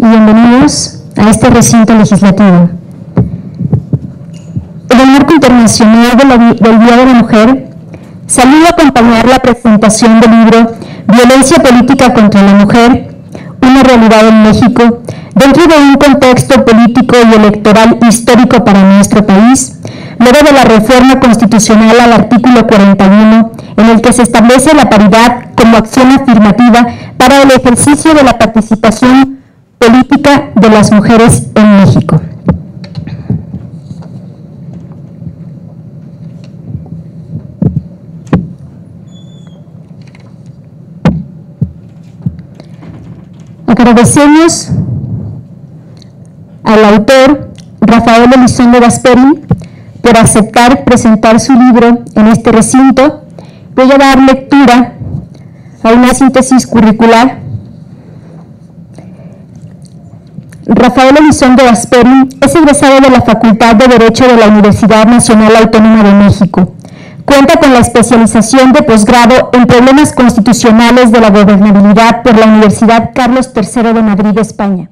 y bienvenidos a este recinto legislativo. En el marco internacional del Día de la Mujer, saludo a acompañar la presentación del libro Violencia política contra la mujer, una realidad en México, dentro de un contexto político y electoral histórico para nuestro país, luego de la reforma constitucional al artículo 41, en el que se establece la paridad como acción afirmativa para el ejercicio de la participación política de las mujeres en México. Agradecemos al autor Rafael Elizondo Gasperín por aceptar presentar su libro en este recinto. Voy a dar lectura a una síntesis curricular. Rafael Elizondo Gasperín es egresado de la Facultad de Derecho de la Universidad Nacional Autónoma de México. Cuenta con la especialización de posgrado en problemas constitucionales de la gobernabilidad por la Universidad Carlos III de Madrid, España.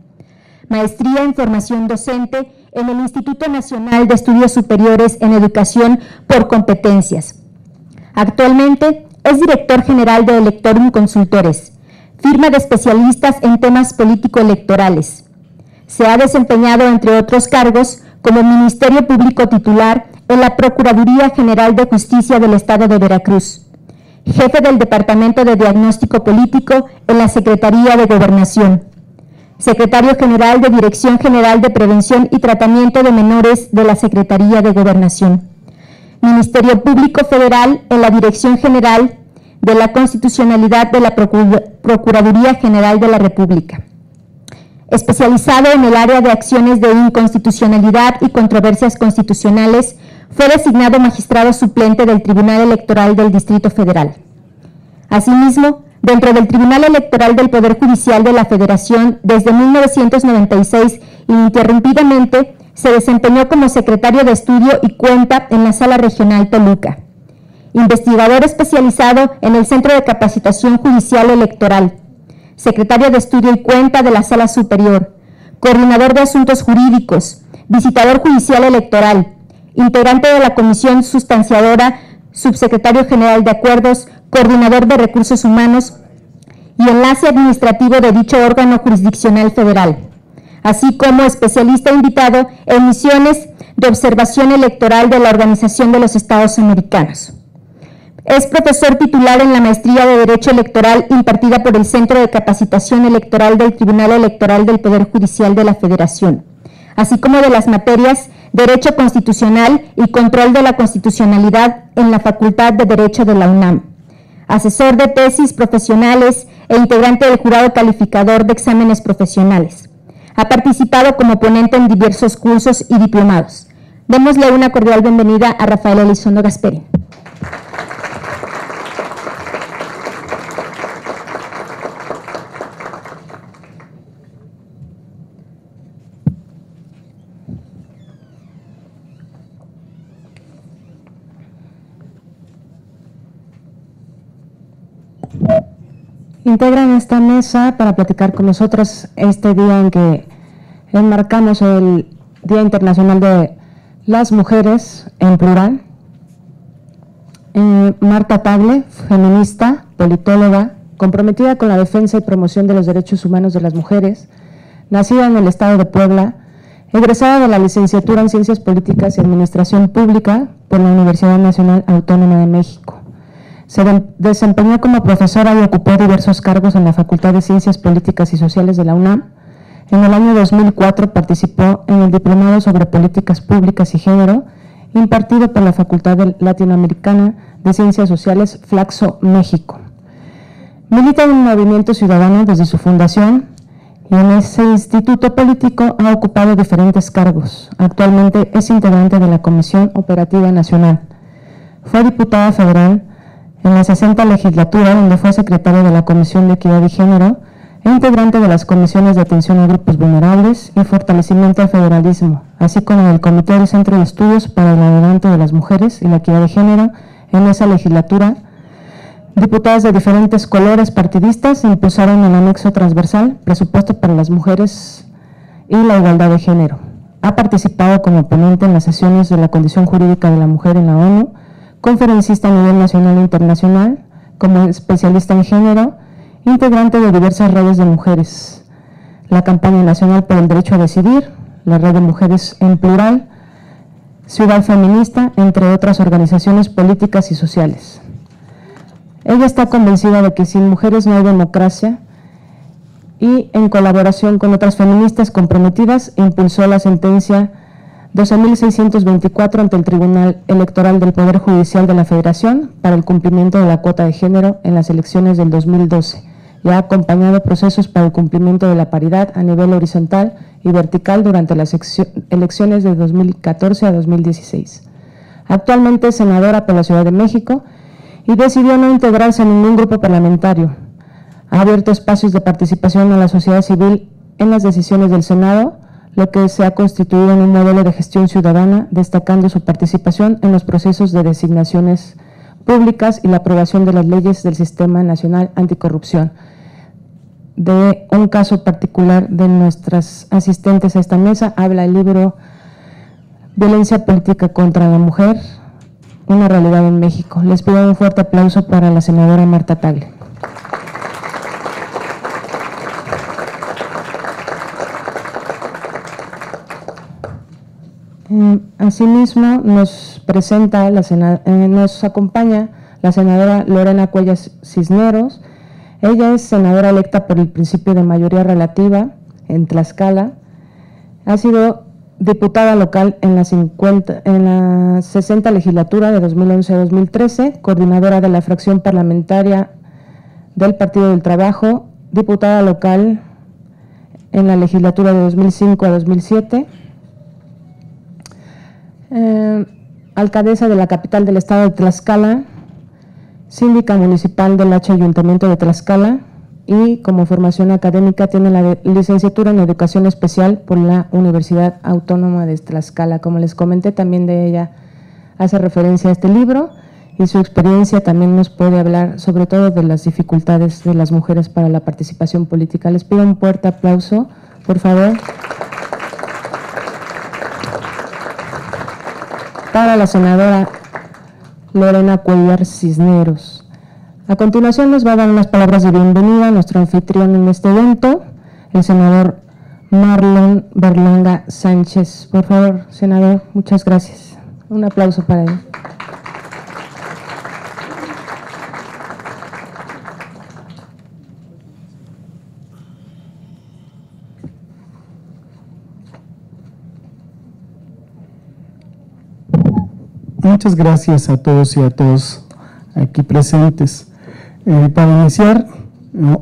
Maestría en formación docente en el Instituto Nacional de Estudios Superiores en Educación por competencias. Actualmente es director general de Electorum Consultores, firma de especialistas en temas político-electorales. Se ha desempeñado, entre otros cargos, como Ministerio Público titular en la Procuraduría General de Justicia del Estado de Veracruz, jefe del Departamento de Diagnóstico Político en la Secretaría de Gobernación, secretario general de Dirección General de Prevención y Tratamiento de Menores de la Secretaría de Gobernación, Ministerio Público Federal en la Dirección General de la Constitucionalidad de la Procuraduría General de la República. Especializado en el área de acciones de inconstitucionalidad y controversias constitucionales, fue designado magistrado suplente del Tribunal Electoral del Distrito Federal. Asimismo, dentro del Tribunal Electoral del Poder Judicial de la Federación, desde 1996, ininterrumpidamente, se desempeñó como secretario de estudio y cuenta en la Sala Regional Toluca. Investigador especializado en el Centro de Capacitación Judicial Electoral, secretario de estudio y cuenta de la Sala Superior, coordinador de asuntos jurídicos, visitador judicial electoral, integrante de la Comisión Sustanciadora, subsecretario general de Acuerdos, coordinador de Recursos Humanos y enlace administrativo de dicho órgano jurisdiccional federal, así como especialista invitado en misiones de observación electoral de la Organización de los Estados Americanos. Es profesor titular en la Maestría de Derecho Electoral impartida por el Centro de Capacitación Electoral del Tribunal Electoral del Poder Judicial de la Federación, así como de las materias Derecho Constitucional y Control de la Constitucionalidad en la Facultad de Derecho de la UNAM. Asesor de tesis profesionales e integrante del jurado calificador de exámenes profesionales. Ha participado como ponente en diversos cursos y diplomados. Démosle una cordial bienvenida a Rafael Elizondo Gasperín. Integran esta mesa para platicar con nosotros este día en que enmarcamos el Día Internacional de las Mujeres en plural. Marta Tagle, feminista, politóloga, comprometida con la defensa y promoción de los derechos humanos de las mujeres, nacida en el estado de Puebla, egresada de la licenciatura en Ciencias Políticas y Administración Pública por la Universidad Nacional Autónoma de México. Se desempeñó como profesora y ocupó diversos cargos en la Facultad de Ciencias Políticas y Sociales de la UNAM. En el año 2004 participó en el Diplomado sobre Políticas Públicas y Género, impartido por la Facultad Latinoamericana de Ciencias Sociales, Flaxo, México. Milita en un movimiento ciudadano desde su fundación y en ese instituto político ha ocupado diferentes cargos. Actualmente es integrante de la Comisión Operativa Nacional. Fue diputada federal en la 60 legislatura, donde fue secretaria de la Comisión de Equidad y Género e integrante de las comisiones de atención a grupos vulnerables y fortalecimiento al federalismo, así como del Comité del Centro de Estudios para el Adelanto de las Mujeres y la Equidad de Género en esa legislatura. Diputadas de diferentes colores partidistas impulsaron el anexo transversal Presupuesto para las Mujeres y la Igualdad de Género. Ha participado como ponente en las sesiones de la Condición Jurídica de la Mujer en la ONU, conferencista a nivel nacional e internacional, como especialista en género, integrante de diversas redes de mujeres, la Campaña Nacional por el Derecho a Decidir, la Red de Mujeres en Plural, Ciudad Feminista, entre otras organizaciones políticas y sociales. Ella está convencida de que sin mujeres no hay democracia y, en colaboración con otras feministas comprometidas, impulsó la sentencia 12.624 ante el Tribunal Electoral del Poder Judicial de la Federación para el cumplimiento de la cuota de género en las elecciones del 2012 y ha acompañado procesos para el cumplimiento de la paridad a nivel horizontal y vertical durante las elecciones de 2014 a 2016. Actualmente es senadora por la Ciudad de México y decidió no integrarse a ningún grupo parlamentario. Ha abierto espacios de participación a la sociedad civil en las decisiones del Senado, lo que se ha constituido en un modelo de gestión ciudadana, destacando su participación en los procesos de designaciones públicas y la aprobación de las leyes del Sistema Nacional Anticorrupción. De un caso particular de nuestras asistentes a esta mesa habla el libro Violencia Política contra la Mujer, una realidad en México. Les pido un fuerte aplauso para la senadora Marta Tagle. Asimismo, nos acompaña la senadora Lorena Cuellar Cisneros. Ella es senadora electa por el principio de mayoría relativa en Tlaxcala. Ha sido diputada local en la 60 legislatura de 2011 a 2013, coordinadora de la fracción parlamentaria del Partido del Trabajo, diputada local en la legislatura de 2005 a 2007, alcaldesa de la capital del estado de Tlaxcala, síndica municipal del Ayuntamiento de Tlaxcala y como formación académica tiene la licenciatura en Educación Especial por la Universidad Autónoma de Tlaxcala. Como les comenté, también de ella hace referencia a este libro y su experiencia también nos puede hablar sobre todo de las dificultades de las mujeres para la participación política. Les pido un fuerte aplauso, por favor, para la senadora Lorena Cuellar Cisneros. A continuación nos va a dar unas palabras de bienvenida a nuestro anfitrión en este evento, el senador Marlon Berlanga Sánchez. Por favor, senador, muchas gracias. Un aplauso para él. Muchas gracias a todos y a todas aquí presentes. Para iniciar,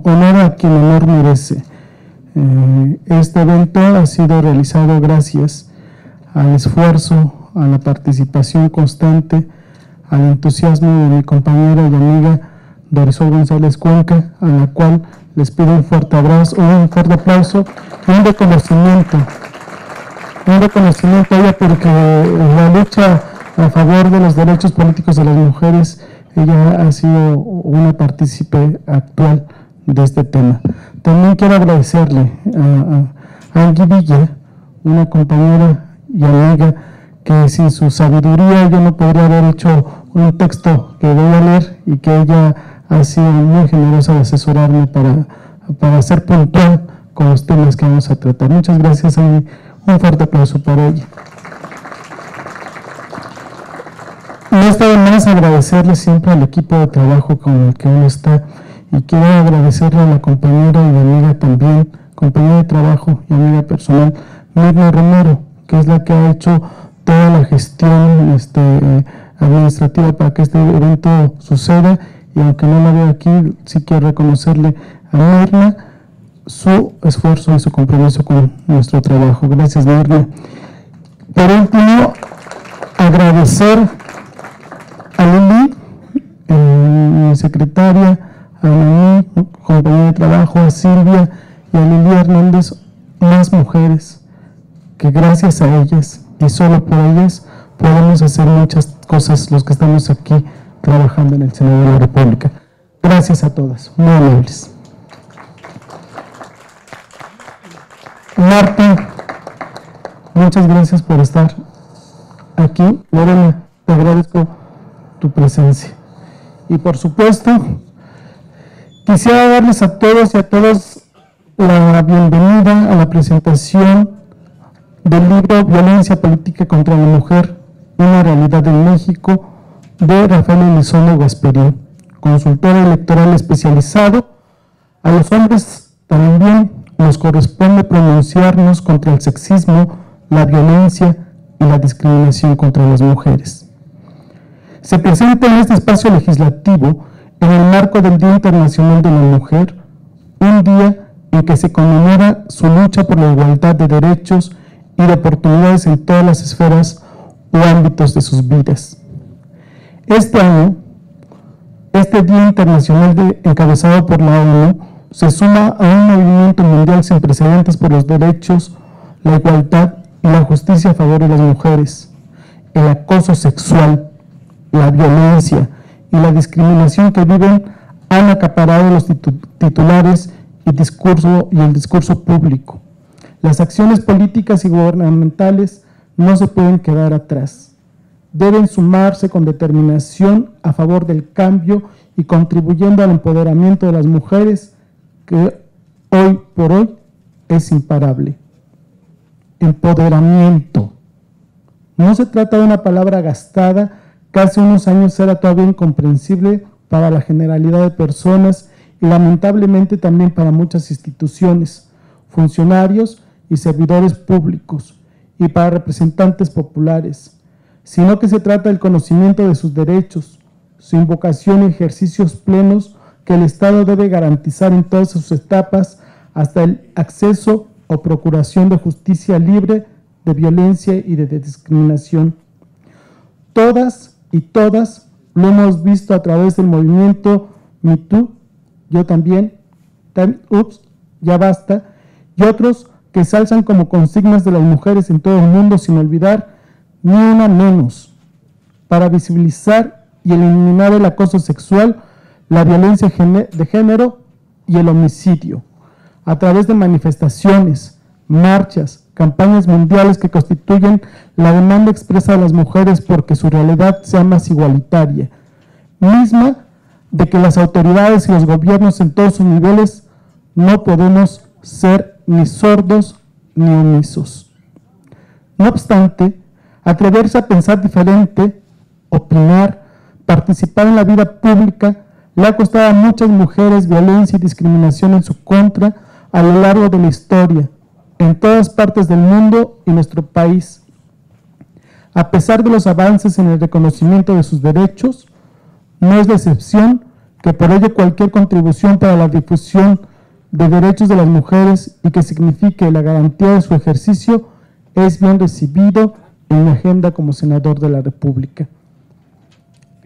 honor a quien honor merece. Este evento ha sido realizado gracias al esfuerzo, a la participación constante, al entusiasmo de mi compañera y amiga Dorisol González Cuenca, a la cual les pido un fuerte abrazo, un fuerte aplauso y un reconocimiento a ella porque la lucha a favor de los derechos políticos de las mujeres, ella ha sido una partícipe actual de este tema. También quiero agradecerle a Angie Villa, una compañera y amiga, que sin su sabiduría yo no podría haber hecho un texto que voy a leer y que ella ha sido muy generosa de asesorarme para ser puntual con los temas que vamos a tratar. Muchas gracias, Angie. Un fuerte aplauso para ella. No está de más agradecerle siempre al equipo de trabajo con el que uno está y quiero agradecerle a la compañera y amiga también, compañera de trabajo y amiga personal, Mirna Romero, que es la que ha hecho toda la gestión administrativa para que este evento suceda y aunque no la veo aquí, sí quiero reconocerle a Mirna su esfuerzo y su compromiso con nuestro trabajo. Gracias, Mirna. Por último, agradecer a Lili, mi secretaria, a mi compañera de trabajo, a Silvia y a Lili Hernández, más mujeres, que gracias a ellas y solo por ellas podemos hacer muchas cosas los que estamos aquí trabajando en el Senado de la República. Gracias a todas, muy amables. Marta, muchas gracias por estar aquí. Lorena, te agradezco tu presencia. Y por supuesto, quisiera darles a todos y a todas la bienvenida a la presentación del libro Violencia Política contra la Mujer, una realidad en México, de Rafael Elizondo Gasperín, consultor electoral especializado. A los hombres también nos corresponde pronunciarnos contra el sexismo, la violencia y la discriminación contra las mujeres. Se presenta en este espacio legislativo en el marco del Día Internacional de la Mujer, un día en que se conmemora su lucha por la igualdad de derechos y de oportunidades en todas las esferas o ámbitos de sus vidas. Este año, este Día Internacional encabezado por la ONU se suma a un movimiento mundial sin precedentes por los derechos, la igualdad y la justicia a favor de las mujeres. El acoso sexual, la violencia y la discriminación que viven han acaparado los titulares y el discurso público. Las acciones políticas y gubernamentales no se pueden quedar atrás. Deben sumarse con determinación a favor del cambio y contribuyendo al empoderamiento de las mujeres, que hoy por hoy es imparable. Empoderamiento. No se trata de una palabra gastada que hace unos años era todavía incomprensible para la generalidad de personas y lamentablemente también para muchas instituciones, funcionarios y servidores públicos, y para representantes populares, sino que se trata del conocimiento de sus derechos, su invocación y ejercicios plenos que el Estado debe garantizar en todas sus etapas hasta el acceso o procuración de justicia libre de violencia y de discriminación. Todas y todas lo hemos visto a través del movimiento Me Too, yo también, Ups, ya basta, y otros que se alzan como consignas de las mujeres en todo el mundo sin olvidar ni una menos, para visibilizar y eliminar el acoso sexual, la violencia de género y el homicidio, a través de manifestaciones, marchas, campañas mundiales que constituyen la demanda expresa de las mujeres porque su realidad sea más igualitaria, misma de que las autoridades y los gobiernos en todos sus niveles no podemos ser ni sordos ni omisos. No obstante, atreverse a pensar diferente, opinar, participar en la vida pública, le ha costado a muchas mujeres violencia y discriminación en su contra a lo largo de la historia, en todas partes del mundo y nuestro país. A pesar de los avances en el reconocimiento de sus derechos, no es de excepción que por ello cualquier contribución para la difusión de derechos de las mujeres y que signifique la garantía de su ejercicio es bien recibido en mi agenda como senador de la República.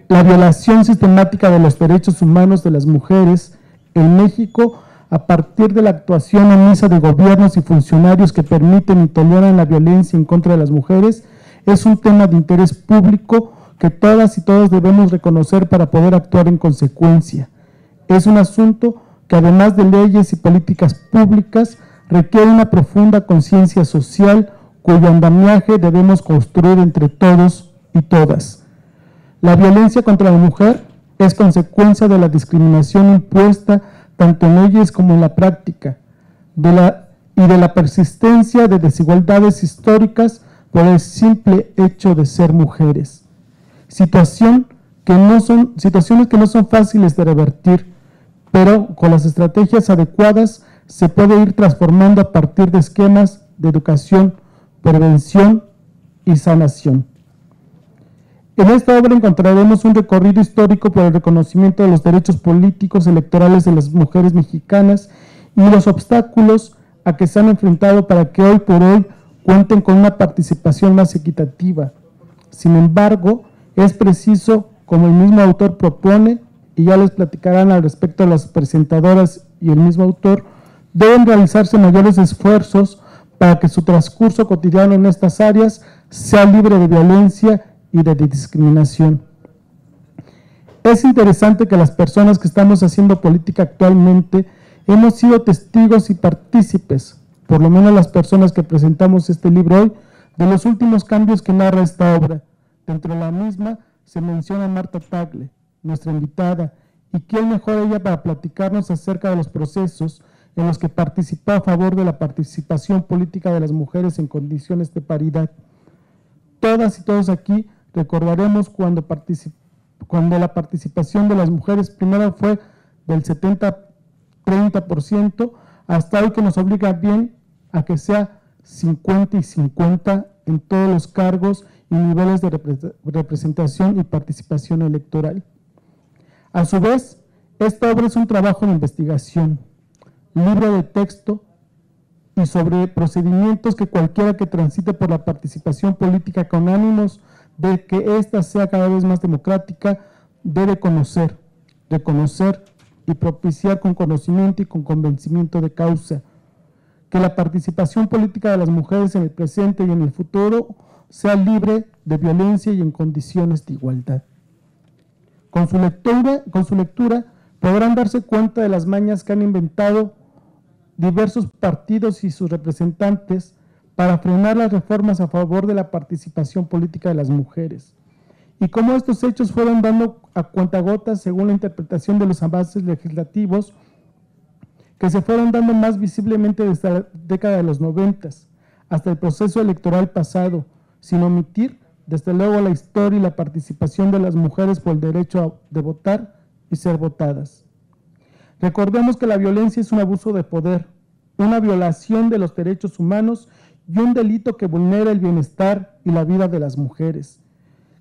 La violación sistemática de los derechos humanos de las mujeres en México, a partir de la actuación omisa de gobiernos y funcionarios que permiten y toleran la violencia en contra de las mujeres, es un tema de interés público que todas y todos debemos reconocer para poder actuar en consecuencia. Es un asunto que, además de leyes y políticas públicas, requiere una profunda conciencia social cuyo andamiaje debemos construir entre todos y todas. La violencia contra la mujer es consecuencia de la discriminación impuesta tanto en leyes como en la práctica, y de la persistencia de desigualdades históricas por el simple hecho de ser mujeres. Situaciones que no son fáciles de revertir, pero con las estrategias adecuadas se puede ir transformando a partir de esquemas de educación, prevención y sanación. En esta obra encontraremos un recorrido histórico por el reconocimiento de los derechos políticos electorales de las mujeres mexicanas y los obstáculos a que se han enfrentado para que hoy por hoy cuenten con una participación más equitativa. Sin embargo, es preciso, como el mismo autor propone, y ya les platicarán al respecto a las presentadoras y el mismo autor, deben realizarse mayores esfuerzos para que su transcurso cotidiano en estas áreas sea libre de violencia y de discriminación. Es interesante que las personas que estamos haciendo política actualmente hemos sido testigos y partícipes, por lo menos las personas que presentamos este libro hoy, de los últimos cambios que narra esta obra. Dentro de la misma se menciona a Marta Tagle, nuestra invitada, y quién mejor ella para platicarnos acerca de los procesos en los que participó a favor de la participación política de las mujeres en condiciones de paridad. Todas y todos aquí recordaremos cuando la participación de las mujeres primero fue del 70-30%, hasta hoy que nos obliga bien a que sea 50 y 50 en todos los cargos y niveles de representación y participación electoral. A su vez, esta obra es un trabajo de investigación, libro de texto y sobre procedimientos que cualquiera que transite por la participación política con ánimos de que ésta sea cada vez más democrática debe conocer, reconocer y propiciar con conocimiento y con convencimiento de causa. Que la participación política de las mujeres en el presente y en el futuro sea libre de violencia y en condiciones de igualdad. Con su lectura podrán darse cuenta de las mañas que han inventado diversos partidos y sus representantes para frenar las reformas a favor de la participación política de las mujeres, y cómo estos hechos fueron dando a cuentagotas según la interpretación de los avances legislativos que se fueron dando más visiblemente desde la década de los 90 hasta el proceso electoral pasado, sin omitir, desde luego, la historia y la participación de las mujeres por el derecho de votar y ser votadas. Recordemos que la violencia es un abuso de poder, una violación de los derechos humanos y un delito que vulnera el bienestar y la vida de las mujeres,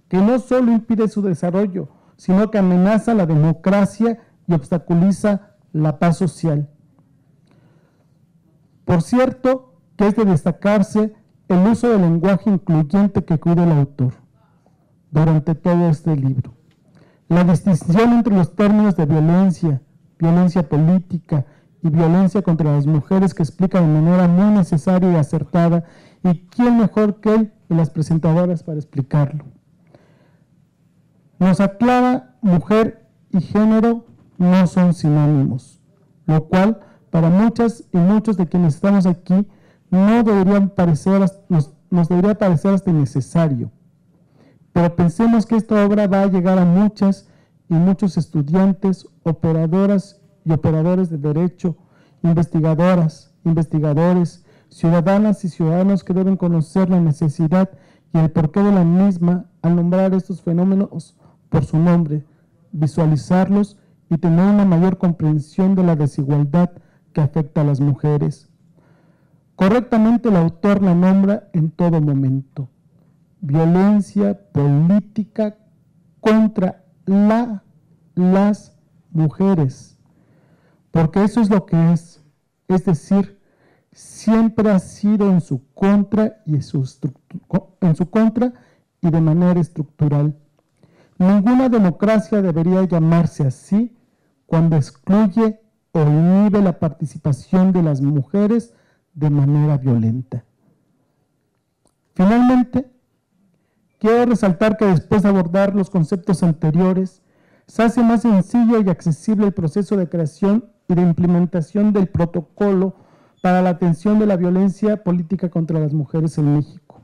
que no solo impide su desarrollo, sino que amenaza la democracia y obstaculiza la paz social. Por cierto, que es de destacarse el uso del lenguaje incluyente que cuida el autor durante todo este libro. La distinción entre los términos de violencia, violencia política y violencia contra las mujeres que explica de manera muy necesaria y acertada, y quién mejor que él y las presentadoras para explicarlo. Nos aclara mujer y género no son sinónimos, lo cual para muchas y muchos de quienes estamos aquí nos debería parecer hasta innecesario. Pero pensemos que esta obra va a llegar a muchas y muchos estudiantes, operadoras y operadores de derecho, investigadoras, investigadores, ciudadanas y ciudadanos que deben conocer la necesidad y el porqué de la misma al nombrar estos fenómenos por su nombre, visualizarlos y tener una mayor comprensión de la desigualdad que afecta a las mujeres. Correctamente el autor la nombra en todo momento: violencia política contra las mujeres, porque eso es lo que es decir, siempre ha sido en su contra y de manera estructural. Ninguna democracia debería llamarse así cuando excluye o inhibe la participación de las mujeres de manera violenta. Finalmente, quiero resaltar que después de abordar los conceptos anteriores, se hace más sencillo y accesible el proceso de creación y de implementación del protocolo para la atención de la violencia política contra las mujeres en México,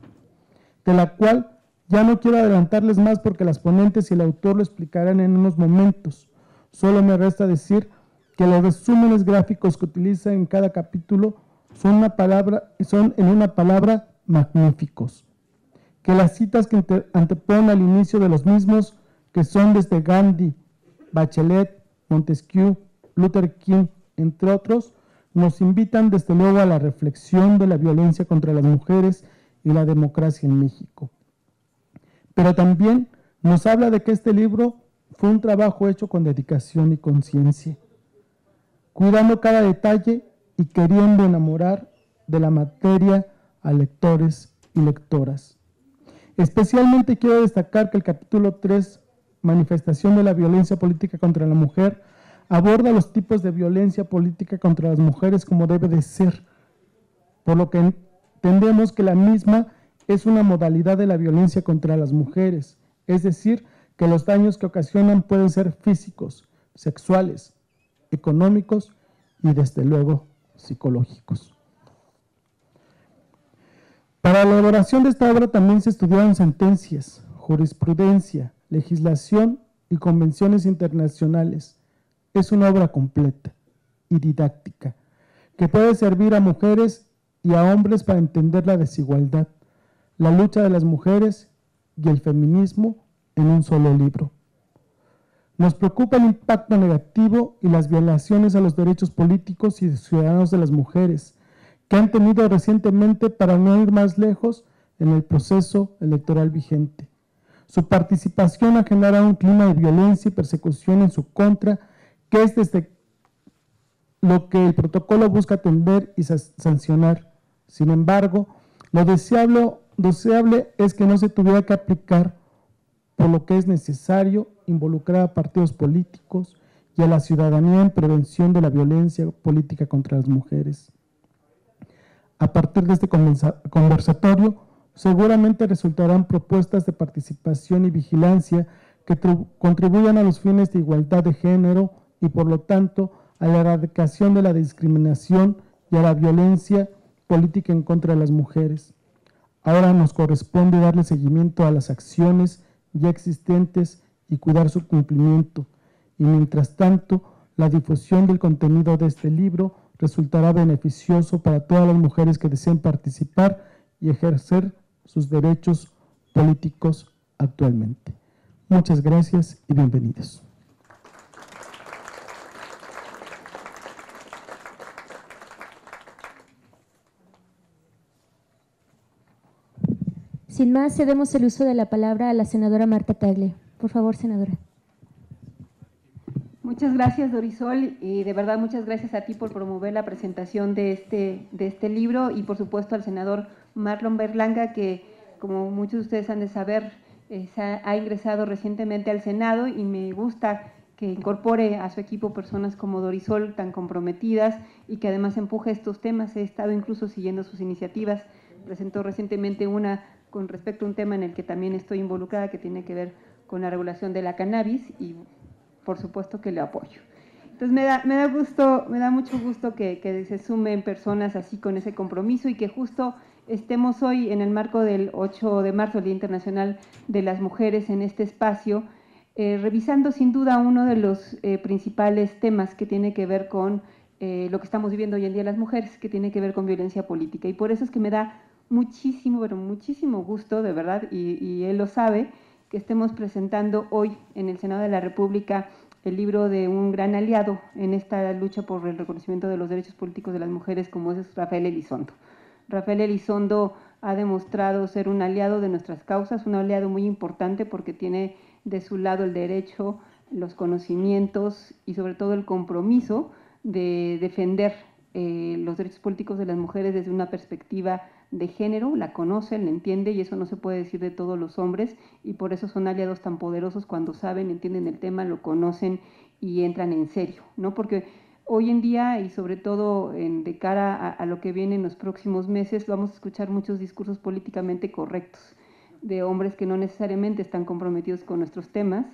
de la cual ya no quiero adelantarles más porque las ponentes y el autor lo explicarán en unos momentos. Solo me resta decir que los resúmenes gráficos que utiliza en cada capítulo son en una palabra magníficos, que las citas que anteponen al inicio de los mismos, que son desde Gandhi, Bachelet, Montesquieu, Luther King, entre otros, nos invitan desde luego a la reflexión de la violencia contra las mujeres y la democracia en México. Pero también nos habla de que este libro fue un trabajo hecho con dedicación y conciencia, cuidando cada detalle y queriendo enamorar de la materia a lectores y lectoras. Especialmente quiero destacar que el capítulo 3, Manifestación de la violencia política contra la mujer, aborda los tipos de violencia política contra las mujeres como debe de ser, por lo que entendemos que la misma es una modalidad de la violencia contra las mujeres, es decir, que los daños que ocasionan pueden ser físicos, sexuales, económicos y desde luego psicológicos. Para la elaboración de esta obra también se estudiaron sentencias, jurisprudencia, legislación y convenciones internacionales. Es una obra completa y didáctica que puede servir a mujeres y a hombres para entender la desigualdad, la lucha de las mujeres y el feminismo en un solo libro. Nos preocupa el impacto negativo y las violaciones a los derechos políticos y ciudadanos de las mujeres que han tenido recientemente, para no ir más lejos, en el proceso electoral vigente. Su participación ha generado un clima de violencia y persecución en su contra, que es desde lo que el protocolo busca atender y sancionar. Sin embargo, lo deseable es que no se tuviera que aplicar, por lo que es necesario involucrar a partidos políticos y a la ciudadanía en prevención de la violencia política contra las mujeres. A partir de este conversatorio, seguramente resultarán propuestas de participación y vigilancia que contribuyan a los fines de igualdad de género y, por lo tanto, a la erradicación de la discriminación y a la violencia política en contra de las mujeres. Ahora nos corresponde darle seguimiento a las acciones ya existentes y cuidar su cumplimiento. Y mientras tanto, la difusión del contenido de este libro resultará beneficioso para todas las mujeres que deseen participar y ejercer sus derechos políticos actualmente. Muchas gracias y bienvenidos. Sin más, cedemos el uso de la palabra a la senadora Marta Tagle. Por favor, senadora. Muchas gracias, Dorisol, y de verdad muchas gracias a ti por promover la presentación de este libro, y por supuesto al senador Marlon Berlanga, que como muchos de ustedes han de saber, ha ingresado recientemente al Senado, y me gusta que incorpore a su equipo personas como Dorisol, tan comprometidas y que además empuje estos temas. He estado incluso siguiendo sus iniciativas. Presentó recientemente una con respecto a un tema en el que también estoy involucrada, que tiene que ver con la regulación de la cannabis, y por supuesto que le apoyo. Entonces me da mucho gusto que se sumen personas así con ese compromiso, y que justo estemos hoy en el marco del 8 de marzo, el Día Internacional de las Mujeres, en este espacio, revisando sin duda uno de los principales temas que tiene que ver con lo que estamos viviendo hoy en día las mujeres, que tiene que ver con violencia política. Y por eso es que me da muchísimo, pero muchísimo gusto, de verdad, y él lo sabe, que estemos presentando hoy en el Senado de la República el libro de un gran aliado en esta lucha por el reconocimiento de los derechos políticos de las mujeres, como es Rafael Elizondo. Rafael Elizondo ha demostrado ser un aliado de nuestras causas, un aliado muy importante, porque tiene de su lado el derecho, los conocimientos y sobre todo el compromiso de defender los derechos políticos de las mujeres desde una perspectiva de género. La conoce, la entiende, y eso no se puede decir de todos los hombres, y por eso son aliados tan poderosos cuando saben, entienden el tema, lo conocen y entran en serio, ¿no? Porque hoy en día, y sobre todo de cara a lo que viene en los próximos meses, vamos a escuchar muchos discursos políticamente correctos de hombres que no necesariamente están comprometidos con nuestros temas,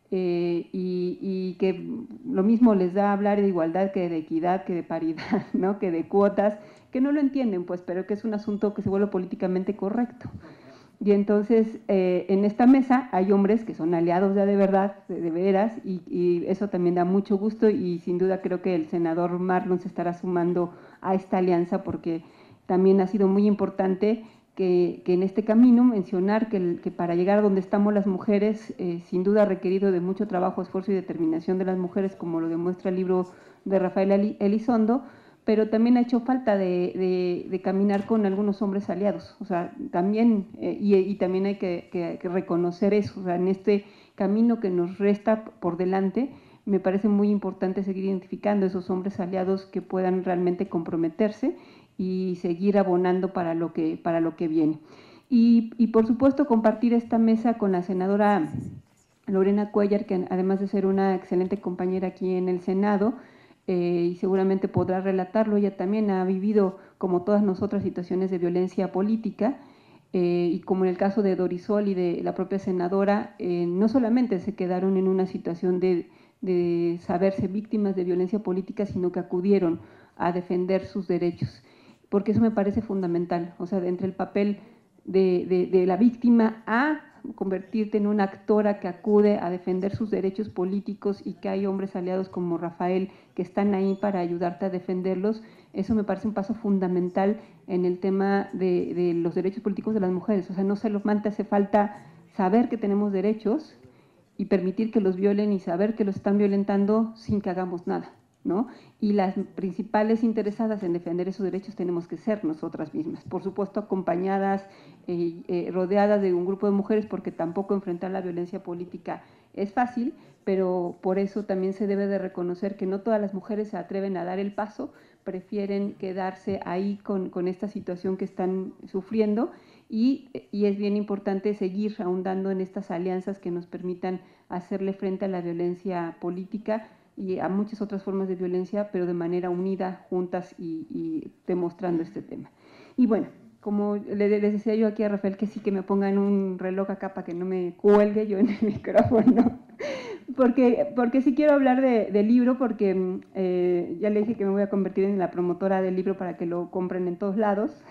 y que lo mismo les da hablar de igualdad que de equidad, que de paridad, ¿no? Que de cuotas, que no lo entienden, pues, pero que es un asunto que se vuelve políticamente correcto. Y entonces, en esta mesa hay hombres que son aliados ya de verdad, de veras, y eso también da mucho gusto, y sin duda creo que el senador Marlon se estará sumando a esta alianza, porque también ha sido muy importante que en este camino mencionar que para llegar a donde estamos las mujeres, sin duda ha requerido de mucho trabajo, esfuerzo y determinación de las mujeres, como lo demuestra el libro de Rafael Elizondo, pero también ha hecho falta de caminar con algunos hombres aliados, o sea, también, y también hay que reconocer eso, o sea, en este camino que nos resta por delante, me parece muy importante seguir identificando esos hombres aliados que puedan realmente comprometerse y seguir abonando para lo que viene. Y por supuesto compartir esta mesa con la senadora Lorena Cuellar, que además de ser una excelente compañera aquí en el Senado, y seguramente podrá relatarlo, ella también ha vivido, como todas nosotras, situaciones de violencia política, y como en el caso de Dorisol y de la propia senadora, no solamente se quedaron en una situación de saberse víctimas de violencia política, sino que acudieron a defender sus derechos, porque eso me parece fundamental, o sea, entre el papel de la víctima a convertirte en una actora que acude a defender sus derechos políticos y que hay hombres aliados como Rafael que están ahí para ayudarte a defenderlos, eso me parece un paso fundamental en el tema de los derechos políticos de las mujeres. O sea, no solamente hace falta saber que tenemos derechos y permitir que los violen y saber que los están violentando sin que hagamos nada, ¿no? Y las principales interesadas en defender esos derechos tenemos que ser nosotras mismas, por supuesto acompañadas, rodeadas de un grupo de mujeres, porque tampoco enfrentar la violencia política es fácil, pero por eso también se debe de reconocer que no todas las mujeres se atreven a dar el paso, prefieren quedarse ahí con esta situación que están sufriendo, y es bien importante seguir ahondando en estas alianzas que nos permitan hacerle frente a la violencia política y a muchas otras formas de violencia, pero de manera unida, juntas y demostrando este tema. Y bueno, como les decía yo aquí a Rafael, que sí que me pongan un reloj acá para que no me cuelgue yo en el micrófono, porque sí quiero hablar del libro, porque ya le dije que me voy a convertir en la promotora del libro para que lo compren en todos lados.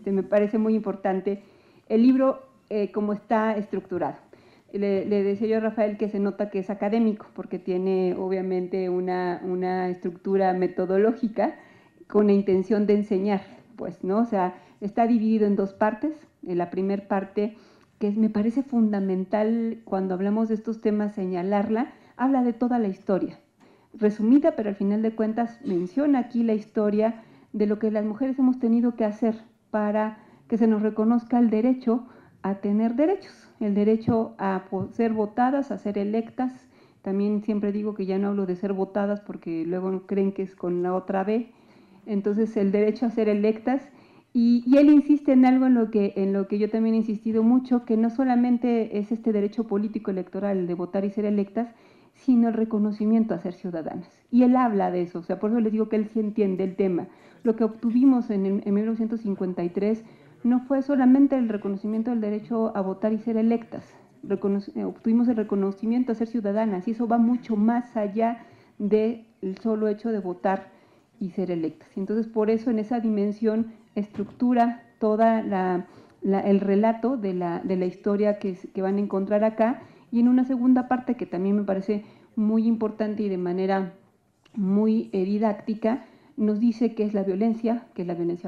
Me parece muy importante el libro como está estructurado. Le decía yo a Rafael que se nota que es académico, porque tiene obviamente una estructura metodológica con la intención de enseñar, pues, ¿no? O sea, está dividido en dos partes. En la primera parte, que me parece fundamental cuando hablamos de estos temas señalarla, habla de toda la historia, resumida, pero al final de cuentas menciona aquí la historia de lo que las mujeres hemos tenido que hacer para que se nos reconozca el derecho a tener derechos, el derecho a ser votadas, a ser electas. También siempre digo que ya no hablo de ser votadas porque luego creen que es con la otra B. Entonces, el derecho a ser electas, y él insiste en algo en lo que yo también he insistido mucho, que no solamente es este derecho político electoral de votar y ser electas, sino el reconocimiento a ser ciudadanas. Y él habla de eso, o sea, por eso les digo que él sí entiende el tema. Lo que obtuvimos en 1953 no fue solamente el reconocimiento del derecho a votar y ser electas, obtuvimos el reconocimiento a ser ciudadanas, y eso va mucho más allá del solo hecho de votar y ser electas. Entonces, por eso en esa dimensión estructura toda el relato de la historia que van a encontrar acá, y en una segunda parte que también me parece muy importante y de manera muy didáctica, nos dice qué es la violencia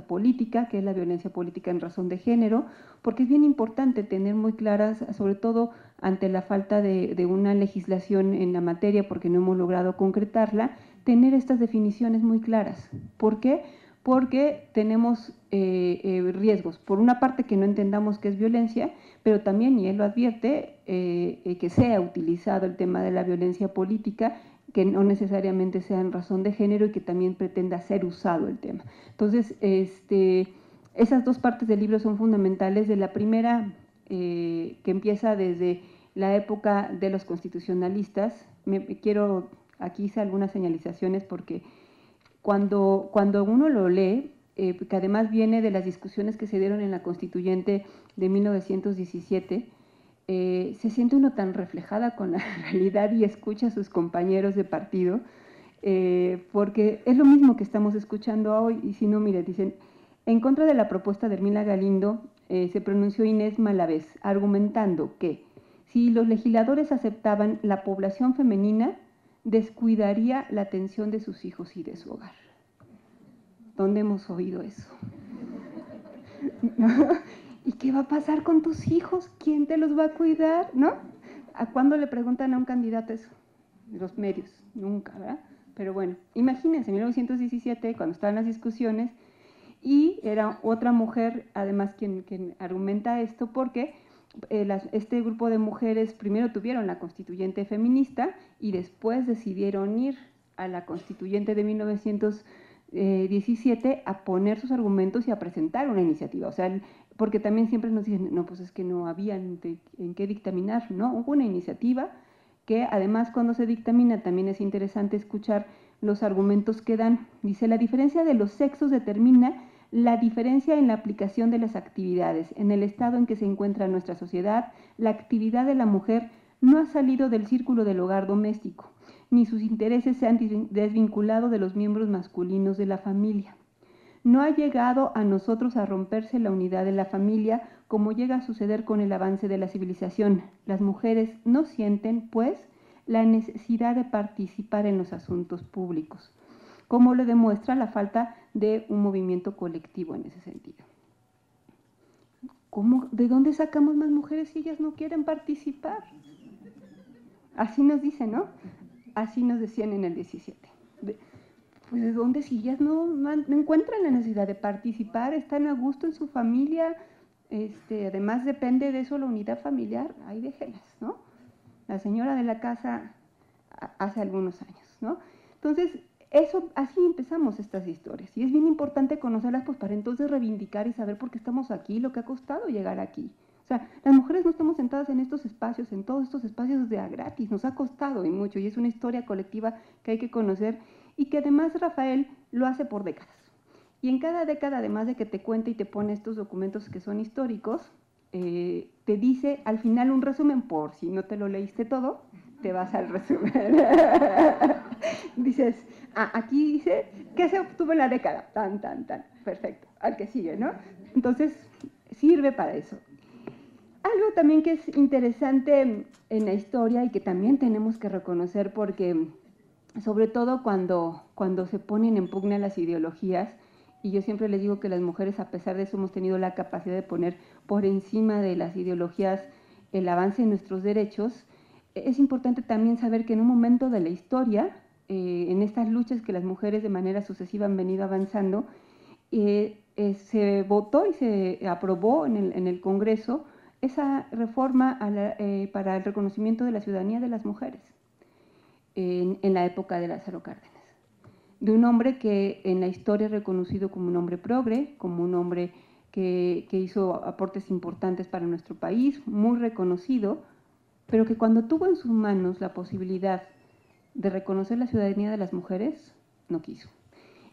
política, qué es la violencia política en razón de género, porque es bien importante tener muy claras, sobre todo ante la falta de una legislación en la materia, porque no hemos logrado concretarla, tener estas definiciones muy claras. ¿Por qué? Porque tenemos riesgos. Por una parte, que no entendamos qué es violencia, pero también, y él lo advierte, que sea utilizado el tema de la violencia política, que no necesariamente sea en razón de género, y que también pretenda ser usado el tema. Entonces, esas dos partes del libro son fundamentales. De la primera, que empieza desde la época de los constitucionalistas, aquí hice algunas señalizaciones porque cuando uno lo lee, que además viene de las discusiones que se dieron en la Constituyente de 1917, se siente uno tan reflejada con la realidad y escucha a sus compañeros de partido, porque es lo mismo que estamos escuchando hoy. Y si no, mire, dicen, en contra de la propuesta de Hermila Galindo, se pronunció Inés Malavés, argumentando que si los legisladores aceptaban, la población femenina descuidaría la atención de sus hijos y de su hogar. ¿Dónde hemos oído eso? ¿Y qué va a pasar con tus hijos? ¿Quién te los va a cuidar? ¿No? ¿A cuándo le preguntan a un candidato eso? Los medios, nunca, ¿verdad? Pero bueno, imagínense, en 1917, cuando estaban las discusiones, y era otra mujer, además, quien argumenta esto, porque este grupo de mujeres primero tuvieron la constituyente feminista y después decidieron ir a la constituyente de 1917 a poner sus argumentos y a presentar una iniciativa. O sea, porque también siempre nos dicen, no, pues es que no había en qué dictaminar, ¿no? Hubo una iniciativa que además, cuando se dictamina, también es interesante escuchar los argumentos que dan. Dice, la diferencia de los sexos determina la diferencia en la aplicación de las actividades, en el estado en que se encuentra nuestra sociedad, la actividad de la mujer no ha salido del círculo del hogar doméstico, ni sus intereses se han desvinculado de los miembros masculinos de la familia. No ha llegado a nosotros a romperse la unidad de la familia como llega a suceder con el avance de la civilización. Las mujeres no sienten, pues, la necesidad de participar en los asuntos públicos, como lo demuestra la falta de un movimiento colectivo en ese sentido. ¿De dónde sacamos más mujeres si ellas no quieren participar? Así nos dicen, ¿no? Así nos decían en el 17. Pues ¿de dónde si ellas no encuentran la necesidad de participar, están a gusto en su familia? Además depende de eso la unidad familiar, ahí déjenlas, ¿no? La señora de la casa hace algunos años, ¿no? Entonces, así empezamos estas historias, y es bien importante conocerlas pues para entonces reivindicar y saber por qué estamos aquí, lo que ha costado llegar aquí. O sea, las mujeres no estamos sentadas en estos espacios, en todos estos espacios de a gratis, nos ha costado y mucho, y es una historia colectiva que hay que conocer, y que además Rafael lo hace por décadas. Y en cada década, además de que te cuenta y te pone estos documentos que son históricos, te dice al final un resumen, por si no te lo leíste todo, te vas al resumen. Dices, aquí dice, ¿qué se obtuvo en la década? Tan, perfecto, al que sigue, ¿no? Entonces, sirve para eso. Algo también que es interesante en la historia y que también tenemos que reconocer porque, sobre todo cuando se ponen en pugna las ideologías, y yo siempre les digo que las mujeres, a pesar de eso, hemos tenido la capacidad de poner por encima de las ideologías el avance de nuestros derechos, es importante también saber que en un momento de la historia, en estas luchas que las mujeres de manera sucesiva han venido avanzando, se votó y se aprobó en el Congreso esa reforma para el reconocimiento de la ciudadanía de las mujeres en la época de Lázaro Cárdenas. De un hombre que en la historia es reconocido como un hombre progre, como un hombre que hizo aportes importantes para nuestro país, muy reconocido, pero que cuando tuvo en sus manos la posibilidad de reconocer la ciudadanía de las mujeres, no quiso.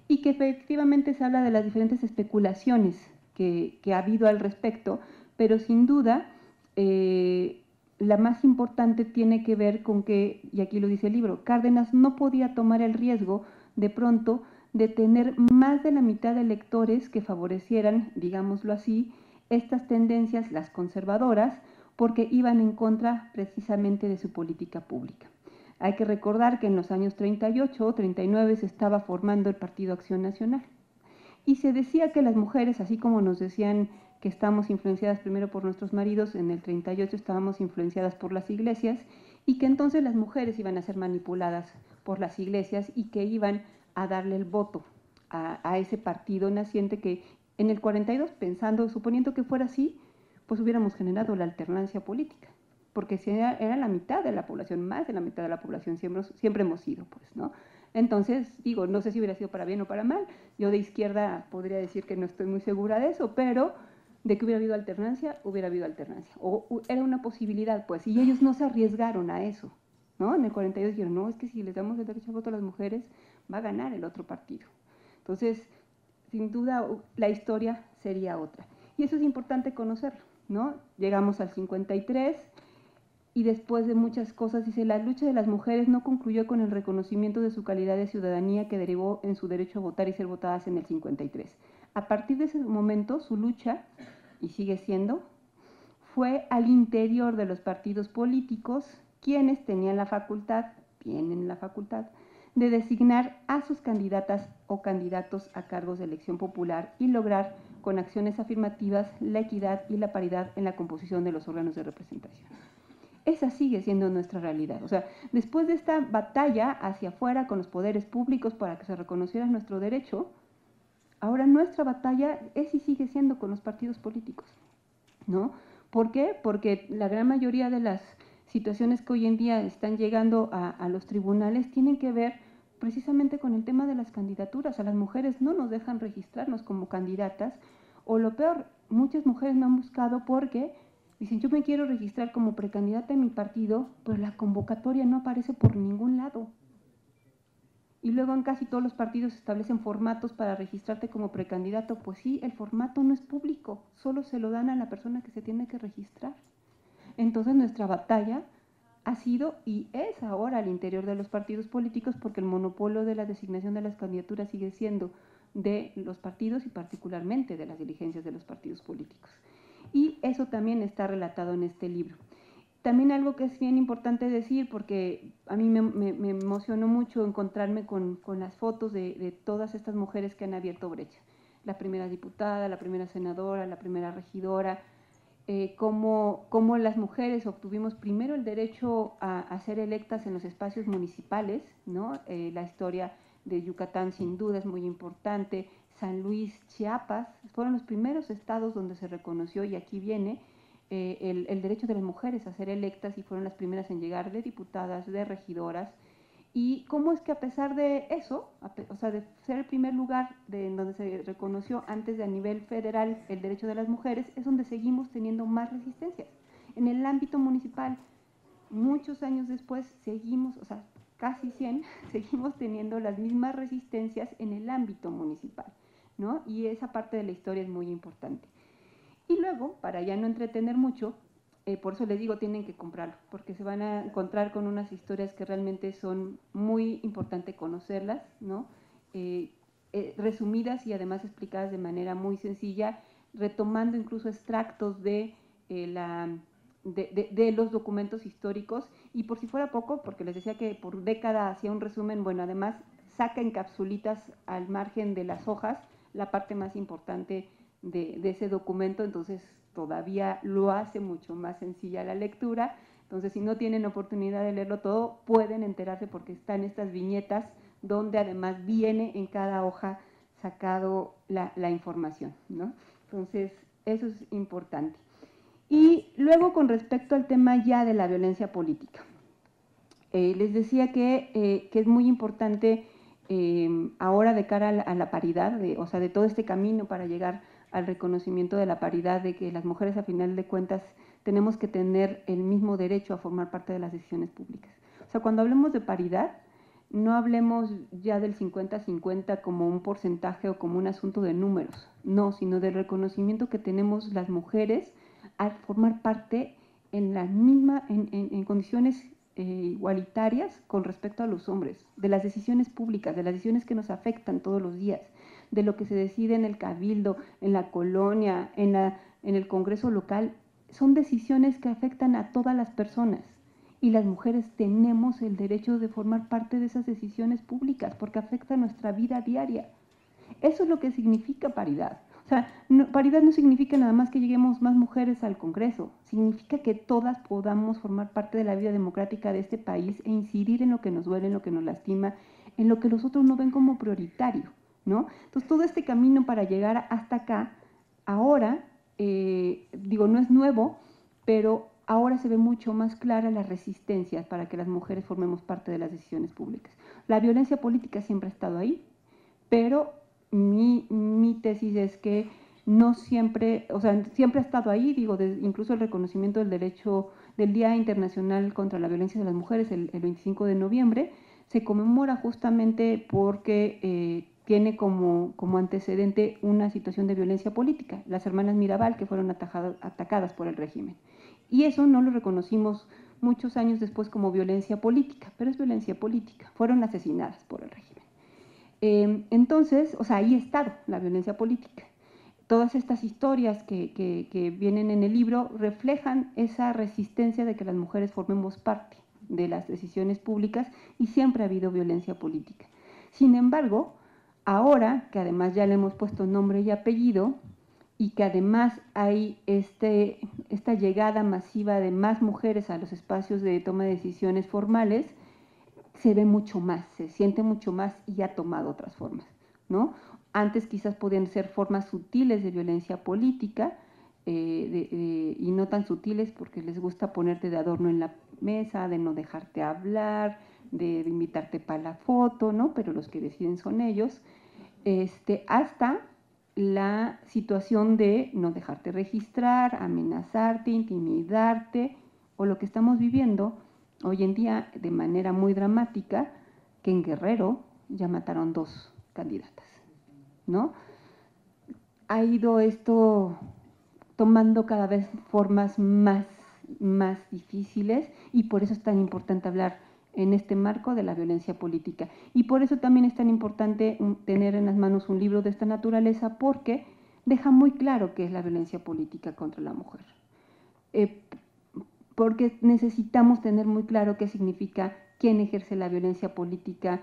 Y que efectivamente se habla de las diferentes especulaciones que ha habido al respecto, pero sin duda la más importante tiene que ver con que, y aquí lo dice el libro, Cárdenas no podía tomar el riesgo de pronto de tener más de la mitad de electores que favorecieran, digámoslo así, estas tendencias, las conservadoras, porque iban en contra precisamente de su política pública. Hay que recordar que en los años 38 o 39 se estaba formando el Partido Acción Nacional y se decía que las mujeres, así como nos decían que estamos influenciadas primero por nuestros maridos, en el 38 estábamos influenciadas por las iglesias y que entonces las mujeres iban a ser manipuladas por las iglesias y que iban a darle el voto a ese partido naciente que en el 42, suponiendo que fuera así, pues hubiéramos generado la alternancia política, porque si era la mitad de la población, más de la mitad de la población siempre hemos sido, pues, ¿no? Entonces, digo, no sé si hubiera sido para bien o para mal, yo de izquierda podría decir que no estoy muy segura de eso, pero de que hubiera habido alternancia, o era una posibilidad, pues, y ellos no se arriesgaron a eso, ¿no? En el 42 dijeron, no, es que si les damos el derecho al voto a las mujeres, va a ganar el otro partido. Entonces, sin duda, la historia sería otra. Y eso es importante conocerlo, ¿no? Llegamos al 53 y después de muchas cosas, dice, la lucha de las mujeres no concluyó con el reconocimiento de su calidad de ciudadanía que derivó en su derecho a votar y ser votadas en el 53. A partir de ese momento, su lucha, y sigue siendo, fue al interior de los partidos políticos, quienes tienen la facultad, de designar a sus candidatas o candidatos a cargos de elección popular y lograr, con acciones afirmativas, la equidad y la paridad en la composición de los órganos de representación. Esa sigue siendo nuestra realidad. O sea, después de esta batalla hacia afuera con los poderes públicos para que se reconociera nuestro derecho, ahora nuestra batalla es y sigue siendo con los partidos políticos, ¿no? ¿Por qué? Porque la gran mayoría de las situaciones que hoy en día están llegando a los tribunales tienen que ver precisamente con el tema de las candidaturas. A las mujeres no nos dejan registrarnos como candidatas, o lo peor, muchas mujeres me han buscado porque dicen, yo me quiero registrar como precandidata en mi partido, pero la convocatoria no aparece por ningún lado. Y luego en casi todos los partidos se establecen formatos para registrarte como precandidato. Pues sí, el formato no es público, solo se lo dan a la persona que se tiene que registrar. Entonces nuestra batalla ha sido y es ahora al interior de los partidos políticos, porque el monopolio de la designación de las candidaturas sigue siendo de los partidos y particularmente de las dirigencias de los partidos políticos. Y eso también está relatado en este libro. También algo que es bien importante decir, porque a mí me emocionó mucho encontrarme con las fotos de todas estas mujeres que han abierto brecha. La primera diputada, la primera senadora, la primera regidora, cómo las mujeres obtuvimos primero el derecho a ser electas en los espacios municipales, ¿no? La historia de Yucatán sin duda es muy importante, San Luis, Chiapas, fueron los primeros estados donde se reconoció, y aquí viene, el derecho de las mujeres a ser electas, y fueron las primeras en llegar de diputadas, de regidoras. Y cómo es que a pesar de eso, o sea, de ser el primer lugar en donde se reconoció antes de a nivel federal el derecho de las mujeres, es donde seguimos teniendo más resistencias. En el ámbito municipal, muchos años después, seguimos, o sea, casi 100, seguimos teniendo las mismas resistencias en el ámbito municipal, ¿no? Y esa parte de la historia es muy importante. Y luego, para ya no entretener mucho, por eso les digo, tienen que comprarlo, porque se van a encontrar con unas historias que realmente son muy importantes conocerlas, ¿no? Resumidas y además explicadas de manera muy sencilla, retomando incluso extractos de los documentos históricos. Y por si fuera poco, porque les decía que por década hacía un resumen, bueno, además saca en capsulitas al margen de las hojas la parte más importante de ese documento, entonces todavía lo hace mucho más sencilla la lectura. Entonces, si no tienen oportunidad de leerlo todo, pueden enterarse porque están estas viñetas donde además viene en cada hoja sacado la información, ¿no? Entonces, eso es importante. Y luego, con respecto al tema ya de la violencia política, les decía que es muy importante ahora de cara a la paridad, o sea, de todo este camino para llegar al reconocimiento de la paridad, de que las mujeres a final de cuentas tenemos que tener el mismo derecho a formar parte de las decisiones públicas. O sea, cuando hablemos de paridad, no hablemos ya del 50-50 como un porcentaje o como un asunto de números, no, sino del reconocimiento que tenemos las mujeres al formar parte en la misma, en condiciones igualitarias con respecto a los hombres, de las decisiones públicas, de las decisiones que nos afectan todos los días, de lo que se decide en el cabildo, en la colonia, en el Congreso local. Son decisiones que afectan a todas las personas y las mujeres tenemos el derecho de formar parte de esas decisiones públicas porque afecta nuestra vida diaria. Eso es lo que significa paridad. O sea, paridad no significa nada más que lleguemos más mujeres al Congreso, significa que todas podamos formar parte de la vida democrática de este país e incidir en lo que nos duele, en lo que nos lastima, en lo que los otros no ven como prioritario, ¿no? Entonces, todo este camino para llegar hasta acá, ahora, digo, no es nuevo, pero ahora se ve mucho más clara las resistencias para que las mujeres formemos parte de las decisiones públicas. La violencia política siempre ha estado ahí, pero mi tesis es que no siempre, o sea, siempre ha estado ahí, digo, incluso el reconocimiento del derecho del Día Internacional contra la Violencia de las Mujeres, el 25 de noviembre, se conmemora justamente porque tiene como antecedente una situación de violencia política, las hermanas Mirabal, que fueron atacadas por el régimen. Y eso no lo reconocimos muchos años después como violencia política, pero es violencia política, fueron asesinadas por el régimen. Entonces, o sea, ahí está la violencia política. Todas estas historias que vienen en el libro reflejan esa resistencia de que las mujeres formemos parte de las decisiones públicas y siempre ha habido violencia política. Sin embargo, ahora que además ya le hemos puesto nombre y apellido y que además hay esta llegada masiva de más mujeres a los espacios de toma de decisiones formales, se ve mucho más, se siente mucho más y ha tomado otras formas, ¿no? Antes quizás podían ser formas sutiles de violencia política y no tan sutiles porque les gusta ponerte de adorno en la mesa, de no dejarte hablar, de invitarte para la foto, ¿no? Pero los que deciden son ellos, hasta la situación de no dejarte registrar, amenazarte, intimidarte, o lo que estamos viviendo hoy en día de manera muy dramática, que en Guerrero ya mataron 2 candidatas, ¿no? Ha ido esto tomando cada vez formas más difíciles y por eso es tan importante hablar en este marco de la violencia política. Y por eso también es tan importante tener en las manos un libro de esta naturaleza, porque deja muy claro qué es la violencia política contra la mujer. Porque necesitamos tener muy claro qué significa, quién ejerce la violencia política,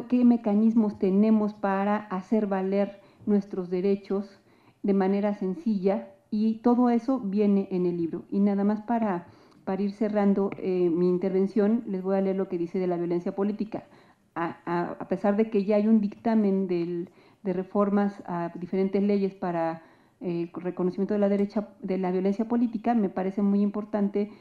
qué mecanismos tenemos para hacer valer nuestros derechos de manera sencilla, y todo eso viene en el libro. Y nada más para ir cerrando mi intervención, les voy a leer lo que dice de la violencia política. A pesar de que ya hay un dictamen de reformas a diferentes leyes para el reconocimiento de la violencia política, me parece muy importante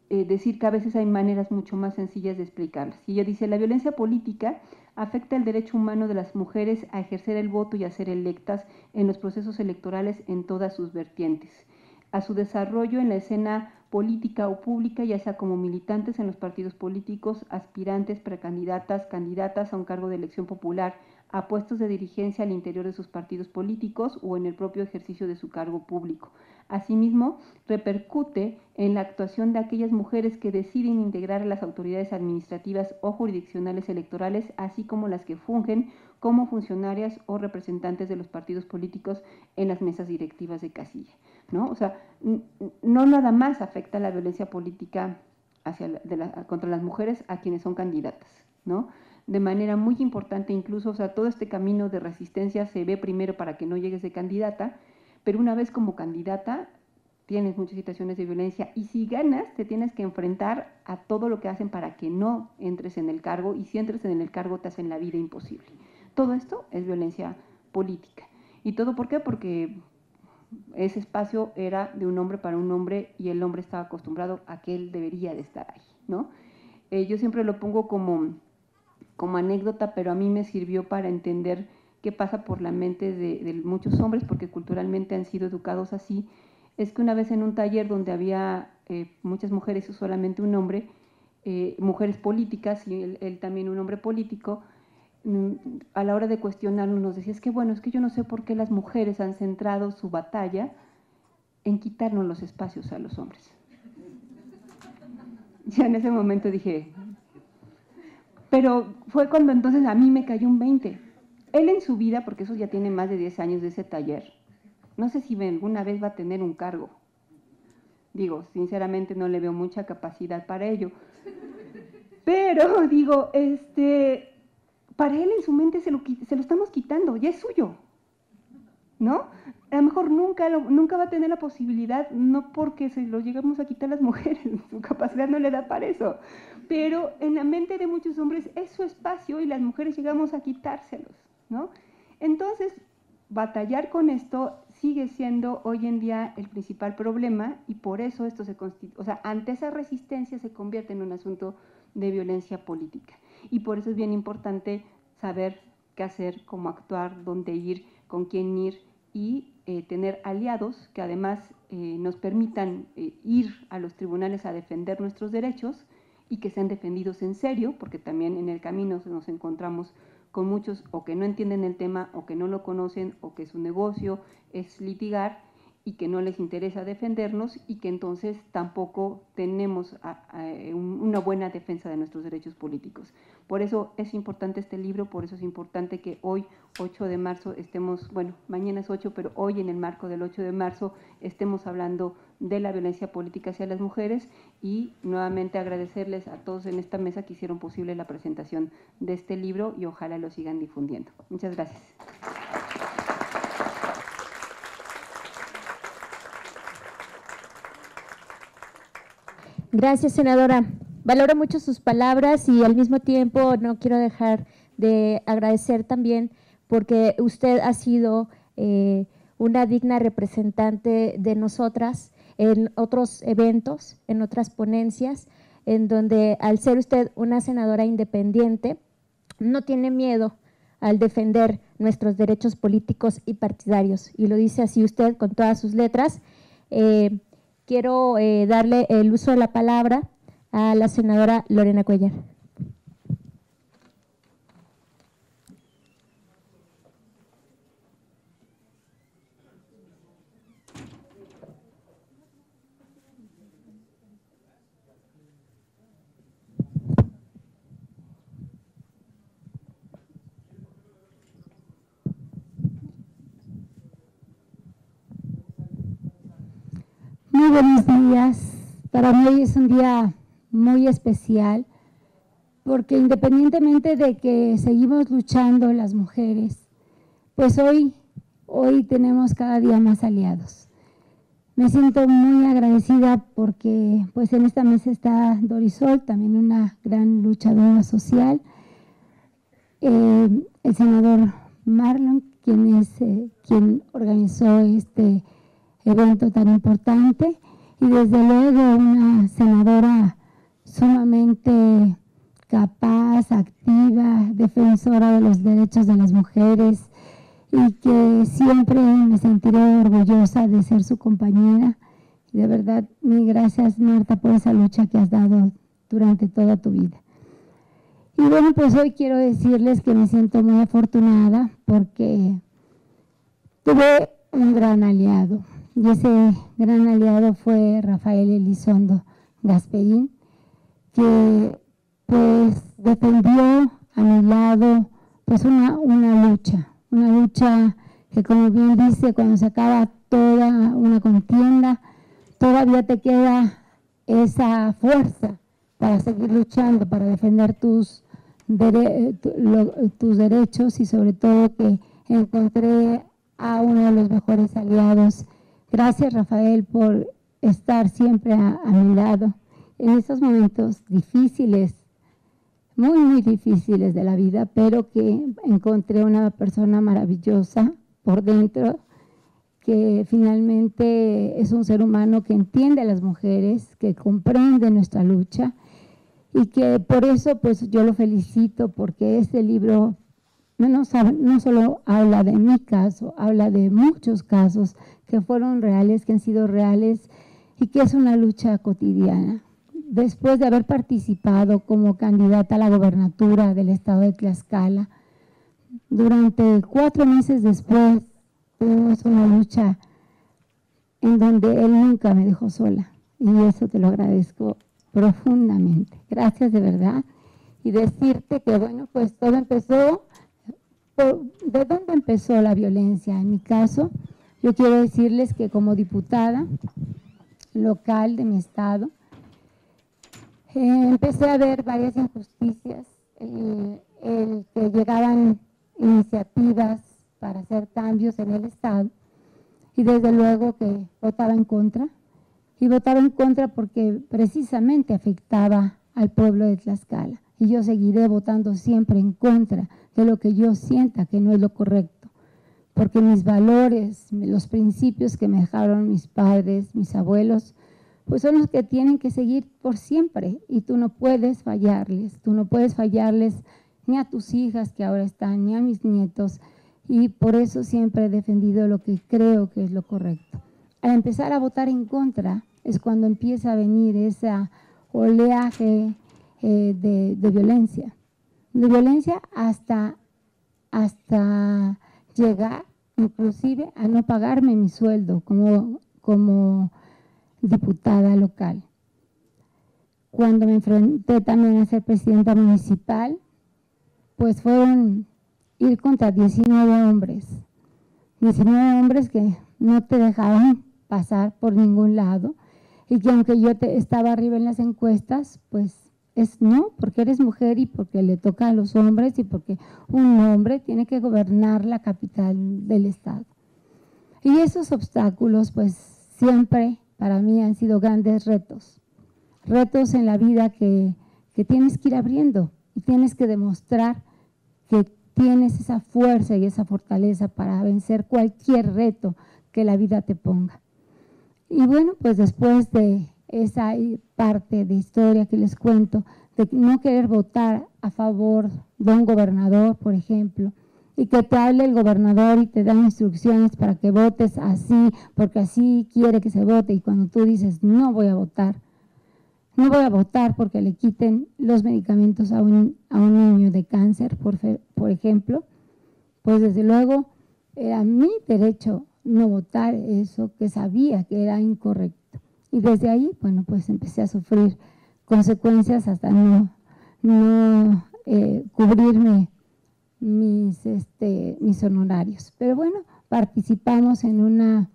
decir que a veces hay maneras mucho más sencillas de explicarlas. Y ella dice: la violencia política afecta el derecho humano de las mujeres a ejercer el voto y a ser electas en los procesos electorales en todas sus vertientes, a su desarrollo en la escena política o pública, ya sea como militantes en los partidos políticos, aspirantes, precandidatas, candidatas a un cargo de elección popular, a puestos de dirigencia al interior de sus partidos políticos o en el propio ejercicio de su cargo público. Asimismo, repercute en la actuación de aquellas mujeres que deciden integrar a las autoridades administrativas o jurisdiccionales electorales, así como las que fungen como funcionarias o representantes de los partidos políticos en las mesas directivas de casilla, ¿no? O sea, no nada más afecta la violencia política contra las mujeres a quienes son candidatas, ¿no? De manera muy importante incluso, o sea, todo este camino de resistencia se ve primero para que no llegues de candidata, pero una vez como candidata tienes muchas situaciones de violencia, y si ganas te tienes que enfrentar a todo lo que hacen para que no entres en el cargo, y si entres en el cargo te hacen la vida imposible. Todo esto es violencia política. ¿Y todo por qué? Porque ese espacio era de un hombre para un hombre y el hombre estaba acostumbrado a que él debería de estar ahí, ¿no? Yo siempre lo pongo como anécdota, pero a mí me sirvió para entender qué pasa por la mente de muchos hombres, porque culturalmente han sido educados así. Es que una vez en un taller donde había muchas mujeres y solamente un hombre, mujeres políticas y él también un hombre político, a la hora de cuestionarnos nos decía: es que bueno, es que yo no sé por qué las mujeres han centrado su batalla en quitarnos los espacios a los hombres. Ya en ese momento dije, pero fue cuando entonces a mí me cayó un 20. Él en su vida, porque eso ya tiene más de 10 años de ese taller, no sé si alguna vez va a tener un cargo. Digo, sinceramente no le veo mucha capacidad para ello. Pero digo, para él en su mente se lo estamos quitando, ya es suyo, ¿no? A lo mejor nunca va a tener la posibilidad, no porque se lo llegamos a quitar las mujeres, su capacidad no le da para eso, pero en la mente de muchos hombres es su espacio y las mujeres llegamos a quitárselos, ¿no? Entonces, batallar con esto sigue siendo hoy en día el principal problema, y por eso esto ante esa resistencia se convierte en un asunto de violencia política. Y por eso es bien importante saber qué hacer, cómo actuar, dónde ir, con quién ir, y tener aliados que además nos permitan ir a los tribunales a defender nuestros derechos, y que sean defendidos en serio, porque también en el camino nos encontramos con muchos o que no entienden el tema, o que no lo conocen, o que su negocio es litigar y que no les interesa defendernos, y que entonces tampoco tenemos una buena defensa de nuestros derechos políticos. Por eso es importante este libro, por eso es importante que hoy, 8 de marzo, estemos, bueno, mañana es 8, pero hoy en el marco del 8 de marzo estemos hablando de la violencia política hacia las mujeres, y nuevamente agradecerles a todos en esta mesa que hicieron posible la presentación de este libro, y ojalá lo sigan difundiendo. Muchas gracias. Gracias, senadora. Valoro mucho sus palabras, y al mismo tiempo no quiero dejar de agradecer también porque usted ha sido una digna representante de nosotras en otros eventos, en otras ponencias, en donde al ser usted una senadora independiente, no tiene miedo al defender nuestros derechos políticos y partidarios, y lo dice así usted con todas sus letras. Quiero darle el uso de la palabra a la senadora Lorena Cuellar. Muy buenos días. Para mí hoy es un día muy especial porque independientemente de que seguimos luchando las mujeres, pues hoy tenemos cada día más aliados. Me siento muy agradecida porque pues en esta mesa está Dorisol, también una gran luchadora social, el senador Marlon, quien organizó este evento tan importante, y desde luego una senadora sumamente capaz, activa, defensora de los derechos de las mujeres, y que siempre me sentiré orgullosa de ser su compañera. Y de verdad, mil gracias, Marta, por esa lucha que has dado durante toda tu vida. Y bueno, pues hoy quiero decirles que me siento muy afortunada porque tuve un gran aliado. Y ese gran aliado fue Rafael Elizondo Gasperín, que pues defendió a mi lado pues una lucha que, como bien dice, cuando se acaba toda una contienda, todavía te queda esa fuerza para seguir luchando, para defender tus derechos, y sobre todo que encontré a uno de los mejores aliados. Gracias, Rafael, por estar siempre a mi lado en esos momentos difíciles, muy, muy difíciles de la vida, pero que encontré una persona maravillosa por dentro, que finalmente es un ser humano que entiende a las mujeres, que comprende nuestra lucha, y que por eso pues yo lo felicito, porque este libro no solo habla de mi caso, habla de muchos casos que fueron reales, que han sido reales, y que es una lucha cotidiana. Después de haber participado como candidata a la gobernatura del estado de Tlaxcala, durante 4 meses después tuvimos una lucha en donde él nunca me dejó sola, y eso te lo agradezco profundamente. Gracias de verdad. Y decirte que bueno, pues todo empezó. ¿De dónde empezó la violencia? En mi caso, yo quiero decirles que como diputada local de mi estado, empecé a ver varias injusticias, el que llegaban iniciativas para hacer cambios en el estado, y desde luego que votaba en contra, y votaba en contra porque precisamente afectaba al pueblo de Tlaxcala, y yo seguiré votando siempre en contra de lo que yo sienta que no es lo correcto, porque mis valores, los principios que me dejaron mis padres, mis abuelos, pues son los que tienen que seguir por siempre, y tú no puedes fallarles ni a tus hijas que ahora están, ni a mis nietos, y por eso siempre he defendido lo que creo que es lo correcto. Al empezar a votar en contra es cuando empieza a venir ese oleaje de violencia hasta llegar inclusive a no pagarme mi sueldo como diputada local. Cuando me enfrenté también a ser presidenta municipal, pues fueron ir contra 19 hombres que no te dejaban pasar por ningún lado, y que aunque yo estaba arriba en las encuestas, pues es no, porque eres mujer y porque le toca a los hombres y porque un hombre tiene que gobernar la capital del estado. Y esos obstáculos pues siempre para mí han sido grandes retos en la vida que tienes que ir abriendo, y tienes que demostrar que tienes esa fuerza y esa fortaleza para vencer cualquier reto que la vida te ponga. Y bueno, pues después de esa parte de historia que les cuento, de no querer votar a favor de un gobernador, por ejemplo, y que te hable el gobernador y te da instrucciones para que votes así, porque así quiere que se vote, y cuando tú dices no voy a votar porque le quiten los medicamentos a un niño de cáncer, por ejemplo, pues desde luego era mi derecho no votar eso que sabía que era incorrecto. Y desde ahí, bueno, pues empecé a sufrir consecuencias hasta no cubrirme mis honorarios. Pero bueno, participamos en una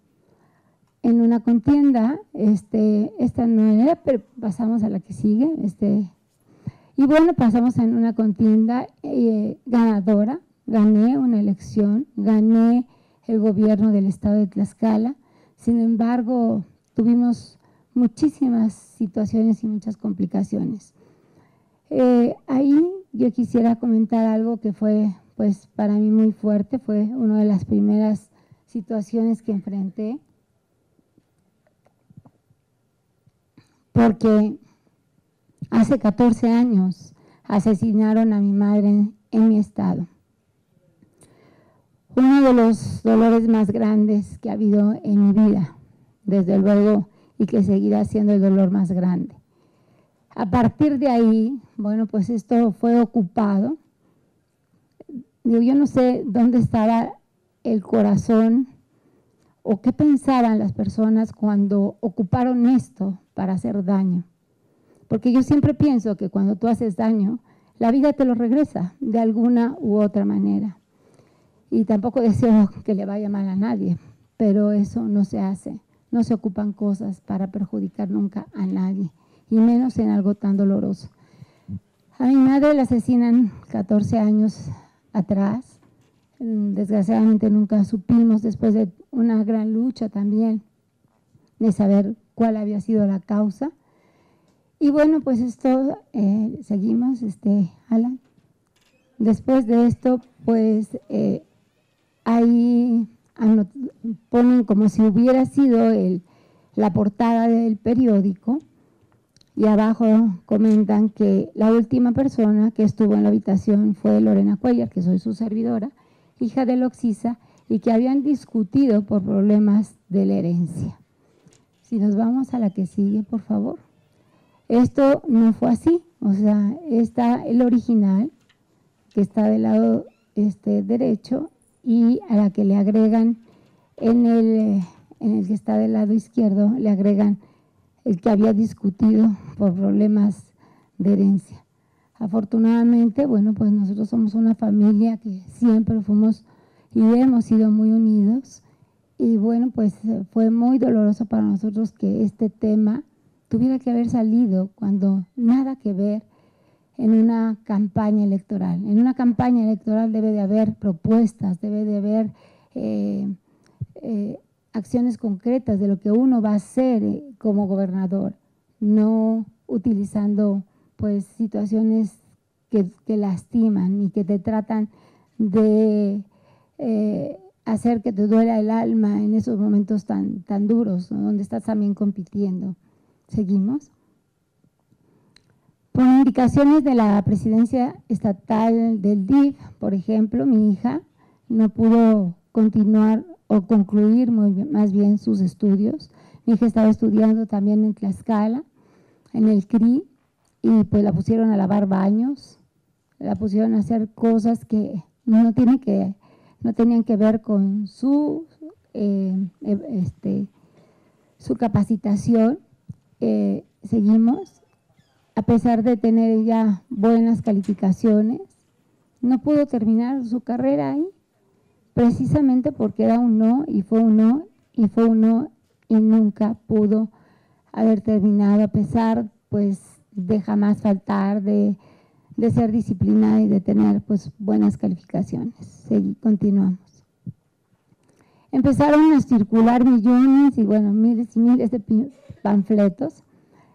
en una contienda, esta no era, pero pasamos a la que sigue, y bueno, pasamos en una contienda ganadora, gané una elección, gané el gobierno del estado de Tlaxcala. Sin embargo, tuvimos muchísimas situaciones y muchas complicaciones. Ahí yo quisiera comentar algo que fue, pues, para mí muy fuerte, fue una de las primeras situaciones que enfrenté, porque hace 14 años asesinaron a mi madre en mi estado. Uno de los dolores más grandes que ha habido en mi vida, desde luego, y que seguirá siendo el dolor más grande. A partir de ahí, bueno, pues esto fue ocupado. Yo no sé dónde estaba el corazón o qué pensaban las personas cuando ocuparon esto para hacer daño. Porque yo siempre pienso que cuando tú haces daño, la vida te lo regresa de alguna u otra manera. Y tampoco deseo que le vaya mal a nadie, pero eso no se hace. No se ocupan cosas para perjudicar nunca a nadie, y menos en algo tan doloroso. A mi madre la asesinan 14 años atrás. Desgraciadamente nunca supimos, después de una gran lucha también, de saber cuál había sido la causa. Y bueno, pues esto, seguimos, Alan. Después de esto, pues ahí ponen como si hubiera sido la portada del periódico, y abajo comentan que la última persona que estuvo en la habitación fue Lorena Cuellar, que soy su servidora, hija de Loxisa, y que habían discutido por problemas de la herencia. Si nos vamos a la que sigue, por favor. Esto no fue así, o sea, está el original, que está del lado derecho, y a la que le agregan en el que está del lado izquierdo, le agregan el que había discutido por problemas de herencia. Afortunadamente, bueno, pues nosotros somos una familia que siempre fuimos y hemos sido muy unidos, y bueno, pues fue muy doloroso para nosotros que este tema tuviera que haber salido cuando nada que ver en una campaña electoral. En una campaña electoral debe de haber propuestas, debe de haber acciones concretas de lo que uno va a hacer como gobernador, no utilizando pues situaciones que lastiman y que te tratan de hacer que te duela el alma en esos momentos tan duros, ¿no? Donde estás también compitiendo. Seguimos. Por indicaciones de la presidencia estatal del DIF, por ejemplo, mi hija no pudo continuar o concluir más bien sus estudios. Mi hija estaba estudiando también en Tlaxcala, en el CRI, y pues la pusieron a lavar baños, la pusieron a hacer cosas que no tenían que ver con su capacitación. Seguimos. A pesar de tener ya buenas calificaciones, no pudo terminar su carrera ahí, precisamente porque era un no, y fue un no, y fue un no, y nunca pudo haber terminado, a pesar pues de jamás faltar, de ser disciplinada y de tener pues buenas calificaciones. Continuamos. Empezaron a circular millones y bueno, miles y miles de panfletos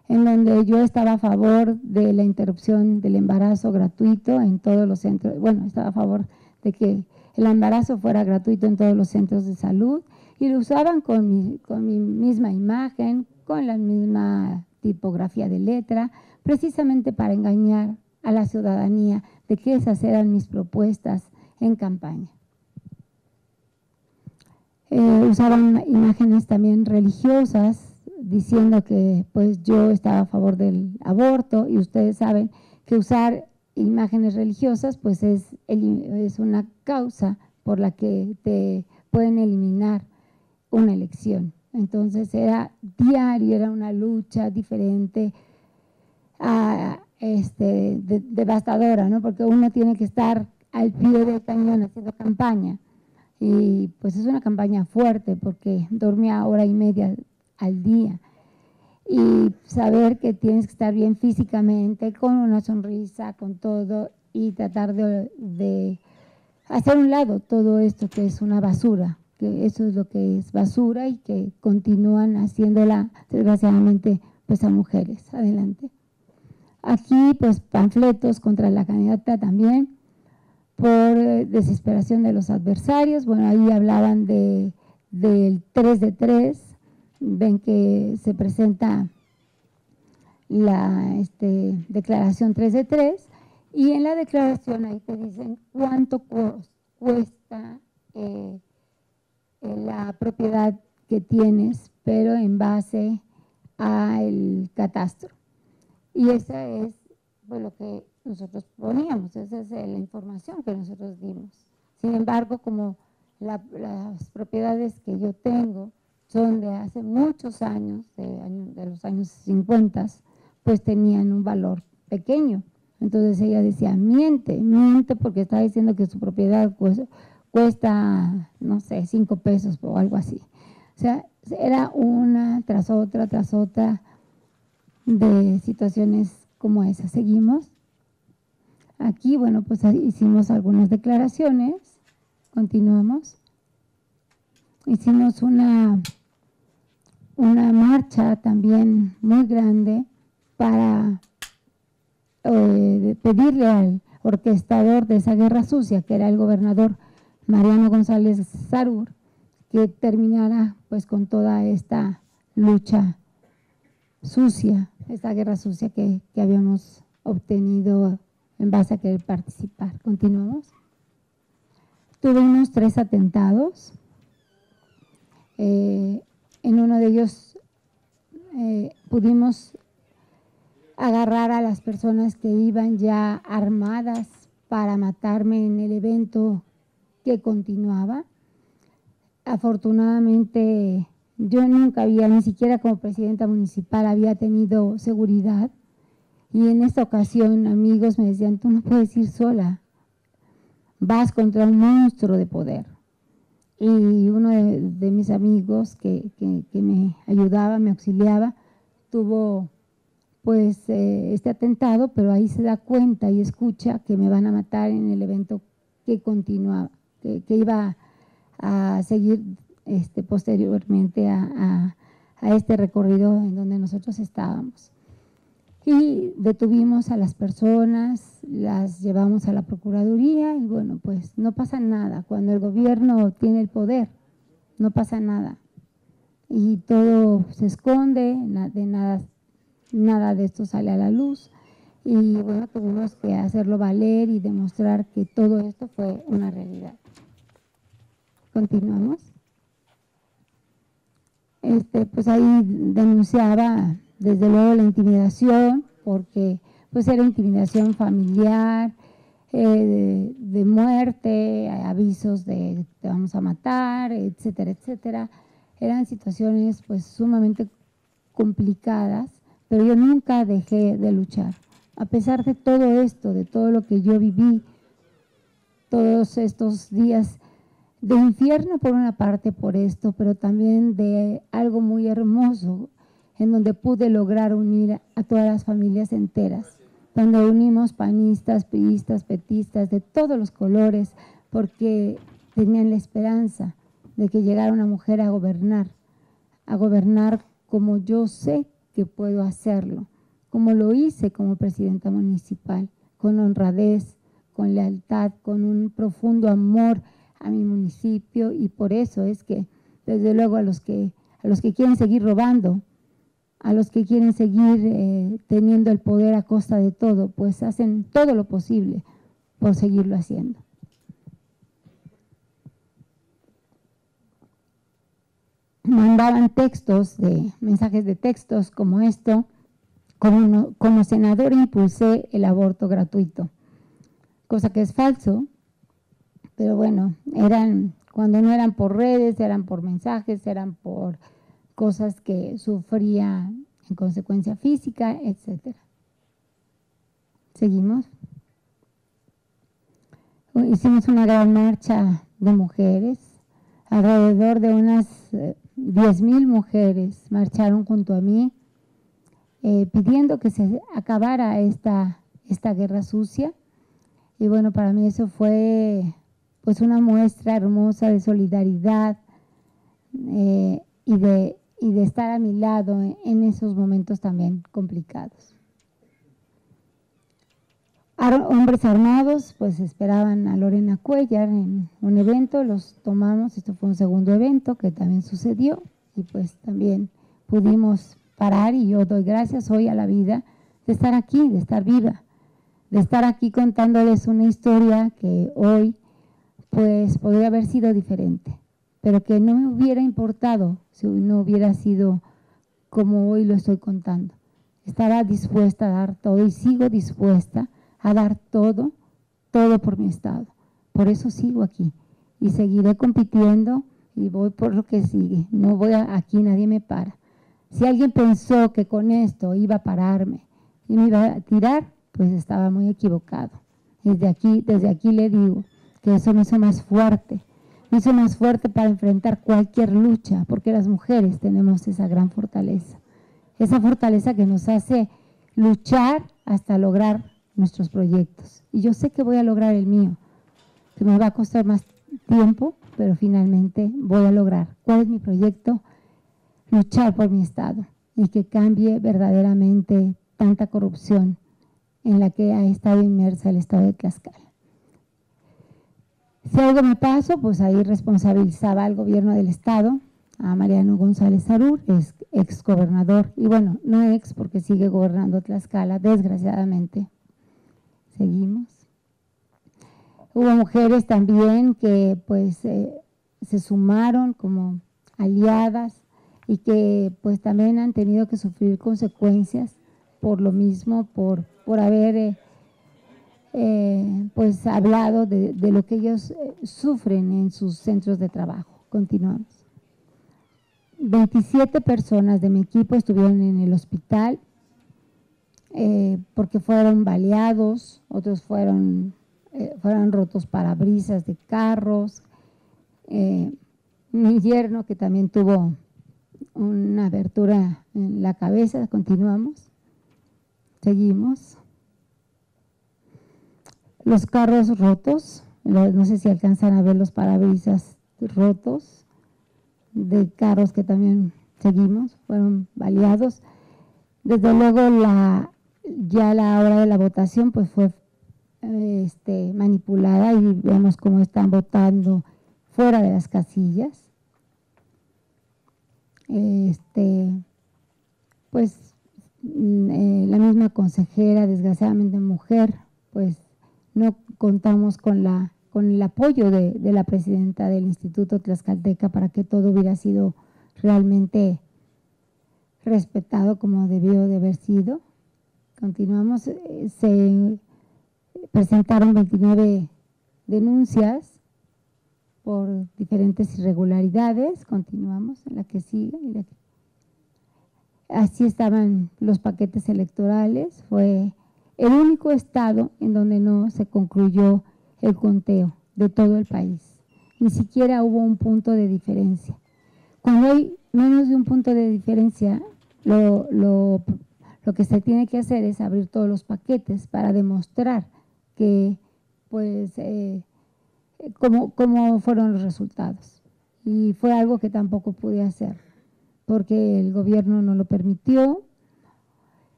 en donde yo estaba a favor de la interrupción del embarazo gratuito en todos los centros. Bueno, estaba a favor de que el embarazo fuera gratuito en todos los centros de salud, y lo usaban con mi misma imagen, con la misma tipografía de letra, precisamente para engañar a la ciudadanía de que esas eran mis propuestas en campaña. Usaban imágenes también religiosas, diciendo que pues yo estaba a favor del aborto, y ustedes saben que usar imágenes religiosas pues es una causa por la que te pueden eliminar una elección. Entonces era diario, era una lucha diferente, devastadora, ¿no? Porque uno tiene que estar al pie del cañón haciendo campaña. Y pues es una campaña fuerte porque dormía hora y media al día. Y saber que tienes que estar bien físicamente, con una sonrisa, con todo, y tratar de hacer a un lado todo esto que es una basura, que eso es lo que es basura y que continúan haciéndola, desgraciadamente, pues a mujeres. Adelante. Aquí, pues panfletos contra la candidata también, por desesperación de los adversarios. Bueno, ahí hablaban del 3 de 3, ven que se presenta la declaración 3 de 3, y en la declaración ahí te dicen cuánto cuesta la propiedad que tienes, pero en base al catastro. Y esa es pues, lo que nosotros poníamos, esa es la información que nosotros dimos. Sin embargo, como las propiedades que yo tengo son de hace muchos años, de los años 50, pues tenían un valor pequeño. Entonces ella decía, miente porque está diciendo que su propiedad cuesta, no sé, 5 pesos o algo así. O sea, era una tras otra de situaciones como esa. Seguimos. Aquí, bueno, pues hicimos algunas declaraciones. Continuamos. Hicimos una marcha también muy grande para pedirle al orquestador de esa guerra sucia, que era el gobernador Mariano González Sarur, que terminara pues con toda esta lucha sucia, esta guerra sucia que habíamos obtenido en base a querer participar. Continuamos. Tuvimos 3 atentados. En uno de ellos pudimos agarrar a las personas que iban ya armadas para matarme en el evento que continuaba. Afortunadamente, yo nunca había, ni siquiera como presidenta municipal, había tenido seguridad. Y en esta ocasión, amigos me decían, tú no puedes ir sola, vas contra un monstruo de poder. Y uno de mis amigos que me ayudaba, me auxiliaba, tuvo pues este atentado, pero ahí se da cuenta y escucha que me van a matar en el evento que continuaba, que iba a seguir posteriormente a este recorrido en donde nosotros estábamos. Y detuvimos a las personas, las llevamos a la Procuraduría y bueno, pues no pasa nada. Cuando el gobierno tiene el poder, no pasa nada. Y todo se esconde, nada de esto sale a la luz. Y bueno, tuvimos que hacerlo valer y demostrar que todo esto fue una realidad. Continuamos. Pues ahí denunciaba desde luego la intimidación, porque pues era intimidación familiar, de muerte, avisos de te vamos a matar, etcétera, etcétera. Eran situaciones pues sumamente complicadas, pero yo nunca dejé de luchar. A pesar de todo esto, de todo lo que yo viví, todos estos días de infierno por una parte por esto, pero también de algo muy hermoso, en donde pude lograr unir a todas las familias enteras, donde unimos panistas, priistas, petistas, de todos los colores, porque tenían la esperanza de que llegara una mujer a gobernar como yo sé que puedo hacerlo, como lo hice como presidenta municipal, con honradez, con lealtad, con un profundo amor a mi municipio, y por eso es que, desde luego, a los que quieren seguir robando, a los que quieren seguir teniendo el poder a costa de todo, pues hacen todo lo posible por seguirlo haciendo. Mandaban mensajes de textos como esto: como senadora impulsé el aborto gratuito, cosa que es falso, pero bueno, cuando no eran por redes, eran por mensajes, eran por cosas que sufría en consecuencia física, etc. Seguimos. Hicimos una gran marcha de mujeres, Alrededor de unas 10,000 mujeres marcharon junto a mí pidiendo que se acabara esta guerra sucia. Y bueno, para mí eso fue pues una muestra hermosa de solidaridad y de estar a mi lado en esos momentos también complicados. Hombres armados pues esperaban a Lorena Cuellar en un evento, los tomamos, esto fue un segundo evento que también sucedió y pues también pudimos parar, y yo doy gracias hoy a la vida de estar aquí, de estar viva, de estar aquí contándoles una historia que hoy pues podría haber sido diferente, pero que no me hubiera importado si no hubiera sido como hoy lo estoy contando. Estaba dispuesta a dar todo y sigo dispuesta a dar todo por mi estado. Por eso sigo aquí y seguiré compitiendo y voy por lo que sigue. No voy aquí, nadie me para. Si alguien pensó que con esto iba a pararme y me iba a tirar, pues estaba muy equivocado. Desde aquí le digo que eso me hizo más fuerte. Me hizo más fuerte para enfrentar cualquier lucha, porque las mujeres tenemos esa gran fortaleza. Esa fortaleza que nos hace luchar hasta lograr nuestros proyectos. Y yo sé que voy a lograr el mío, que me va a costar más tiempo, pero finalmente voy a lograr. ¿Cuál es mi proyecto? Luchar por mi estado y que cambie verdaderamente tanta corrupción en la que ha estado inmersa el estado de Tlaxcala. Si algo me pasó, pues ahí responsabilizaba al gobierno del estado, a Mariano González Arur, es ex gobernador, y bueno, no ex porque sigue gobernando Tlaxcala, desgraciadamente. Seguimos. Hubo mujeres también que pues se sumaron como aliadas y que pues también han tenido que sufrir consecuencias por lo mismo, por haber pues hablado de lo que ellos sufren en sus centros de trabajo. Continuamos. 27 personas de mi equipo estuvieron en el hospital porque fueron baleados, otros fueron rotos parabrisas de carros. Mi yerno, que también tuvo una abertura en la cabeza. Continuamos. Seguimos. Los carros rotos, no sé si alcanzan a ver los parabrisas rotos de carros que también seguimos, fueron baleados. Desde luego ya la hora de la votación pues fue manipulada y vemos cómo están votando fuera de las casillas. Pues la misma consejera, desgraciadamente mujer, pues no contamos con el apoyo de la presidenta del Instituto Tlaxcalteca para que todo hubiera sido realmente respetado como debió de haber sido. Continuamos, se presentaron 29 denuncias por diferentes irregularidades. Continuamos en la que sigue. Así estaban los paquetes electorales. Fue el único estado en donde no se concluyó el conteo de todo el país. Ni siquiera hubo un punto de diferencia. Cuando hay menos de un punto de diferencia, lo que se tiene que hacer es abrir todos los paquetes para demostrar que, pues, cómo fueron los resultados. Y fue algo que tampoco pude hacer, porque el gobierno no lo permitió.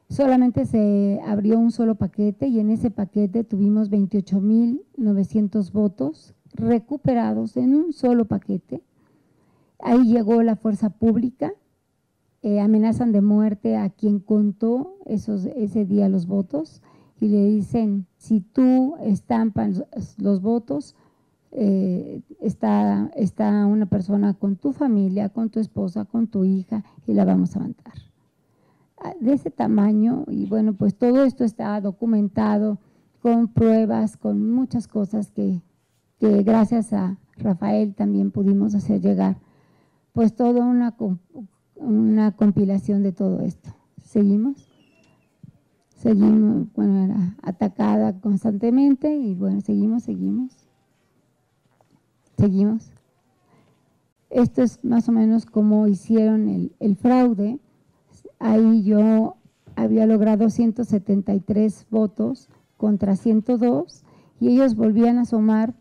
Solamente se abrió un solo paquete y en ese paquete tuvimos 28,900 votos recuperados en un solo paquete. Ahí llegó la fuerza pública, amenazan de muerte a quien contó ese día los votos y le dicen, si tú estampas los votos, está una persona con tu familia, con tu esposa, con tu hija y la vamos a matar. De ese tamaño, y bueno, pues todo esto está documentado con pruebas, con muchas cosas que gracias a Rafael también pudimos hacer llegar, pues toda una compilación de todo esto. ¿Seguimos? Seguimos, bueno, era atacada constantemente y bueno, seguimos. Esto es más o menos como hicieron el fraude. Ahí yo había logrado 173 votos contra 102 y ellos volvían a sumar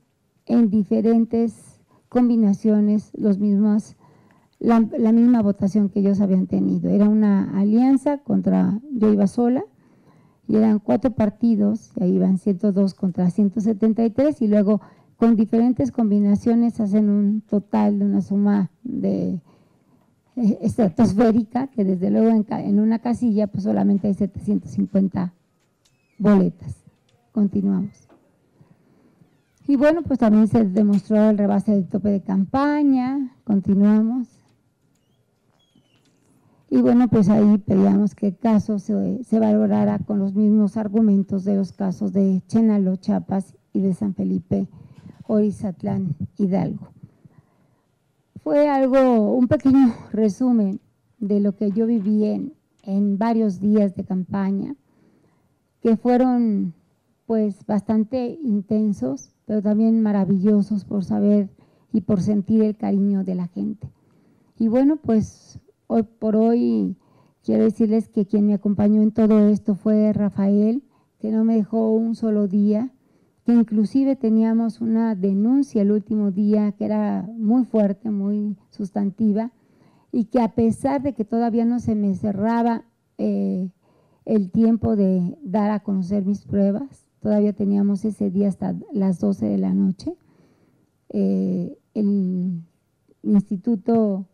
en diferentes combinaciones la misma votación que ellos habían tenido. Era una alianza contra, yo iba sola, y eran 4 partidos, y ahí iban 102 contra 173, y luego con diferentes combinaciones hacen un total de una suma de estratosférica, que desde luego en una casilla pues solamente hay 750 boletas. Continuamos. Y bueno, pues también se demostró el rebase del tope de campaña. Continuamos. Y bueno, pues ahí pedíamos que el caso se valorara con los mismos argumentos de los casos de Chenaló, Chiapas y de San Felipe, Orizatlán, Hidalgo. Fue un pequeño resumen de lo que yo viví en varios días de campaña, que fueron pues bastante intensos, pero también maravillosos por saber y por sentir el cariño de la gente. Y bueno, pues hoy por hoy quiero decirles que quien me acompañó en todo esto fue Rafael, que no me dejó un solo día, que inclusive teníamos una denuncia el último día que era muy fuerte, muy sustantiva, y que a pesar de que todavía no se me cerraba el tiempo de dar a conocer mis pruebas, todavía teníamos ese día hasta las 12 de la noche, el instituto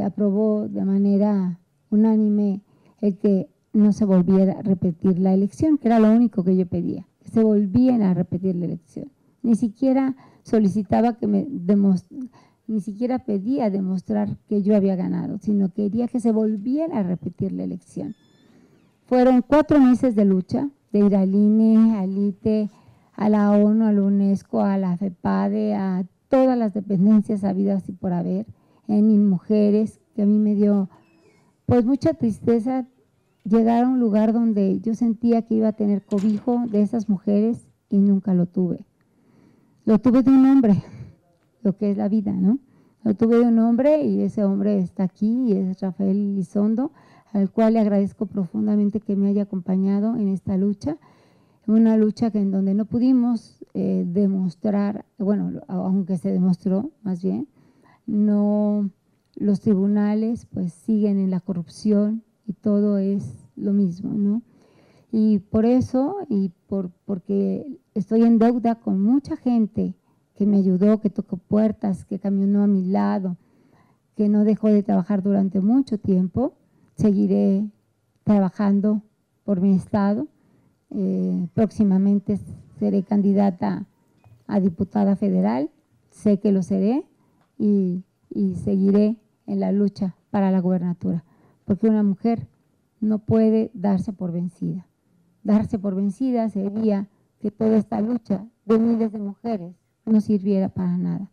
aprobó de manera unánime el que no se volviera a repetir la elección, que era lo único que yo pedía, que se volviera a repetir la elección. Ni siquiera solicitaba ni siquiera pedía demostrar que yo había ganado, sino quería que se volviera a repetir la elección. Fueron 4 meses de lucha, de ir al INE, al ITE, a la ONU, a la UNESCO, a la FEPADE, a todas las dependencias habidas y por haber, en Mujeres, que a mí me dio pues mucha tristeza llegar a un lugar donde yo sentía que iba a tener cobijo de esas mujeres y nunca lo tuve. Lo tuve de un hombre, lo que es la vida, ¿no? Lo tuve de un hombre y ese hombre está aquí y es Rafael Elizondo, al cual le agradezco profundamente que me haya acompañado en esta lucha, una lucha en donde no pudimos demostrar, bueno, aunque se demostró más bien, no, los tribunales pues siguen en la corrupción y todo es lo mismo, ¿no? Y por eso, porque estoy en deuda con mucha gente que me ayudó, que tocó puertas, que caminó a mi lado, que no dejó de trabajar durante mucho tiempo, seguiré trabajando por mi estado. Próximamente seré candidata a diputada federal, sé que lo seré y seguiré en la lucha para la gubernatura, porque una mujer no puede darse por vencida. Darse por vencida sería que toda esta lucha de miles de mujeres no sirviera para nada.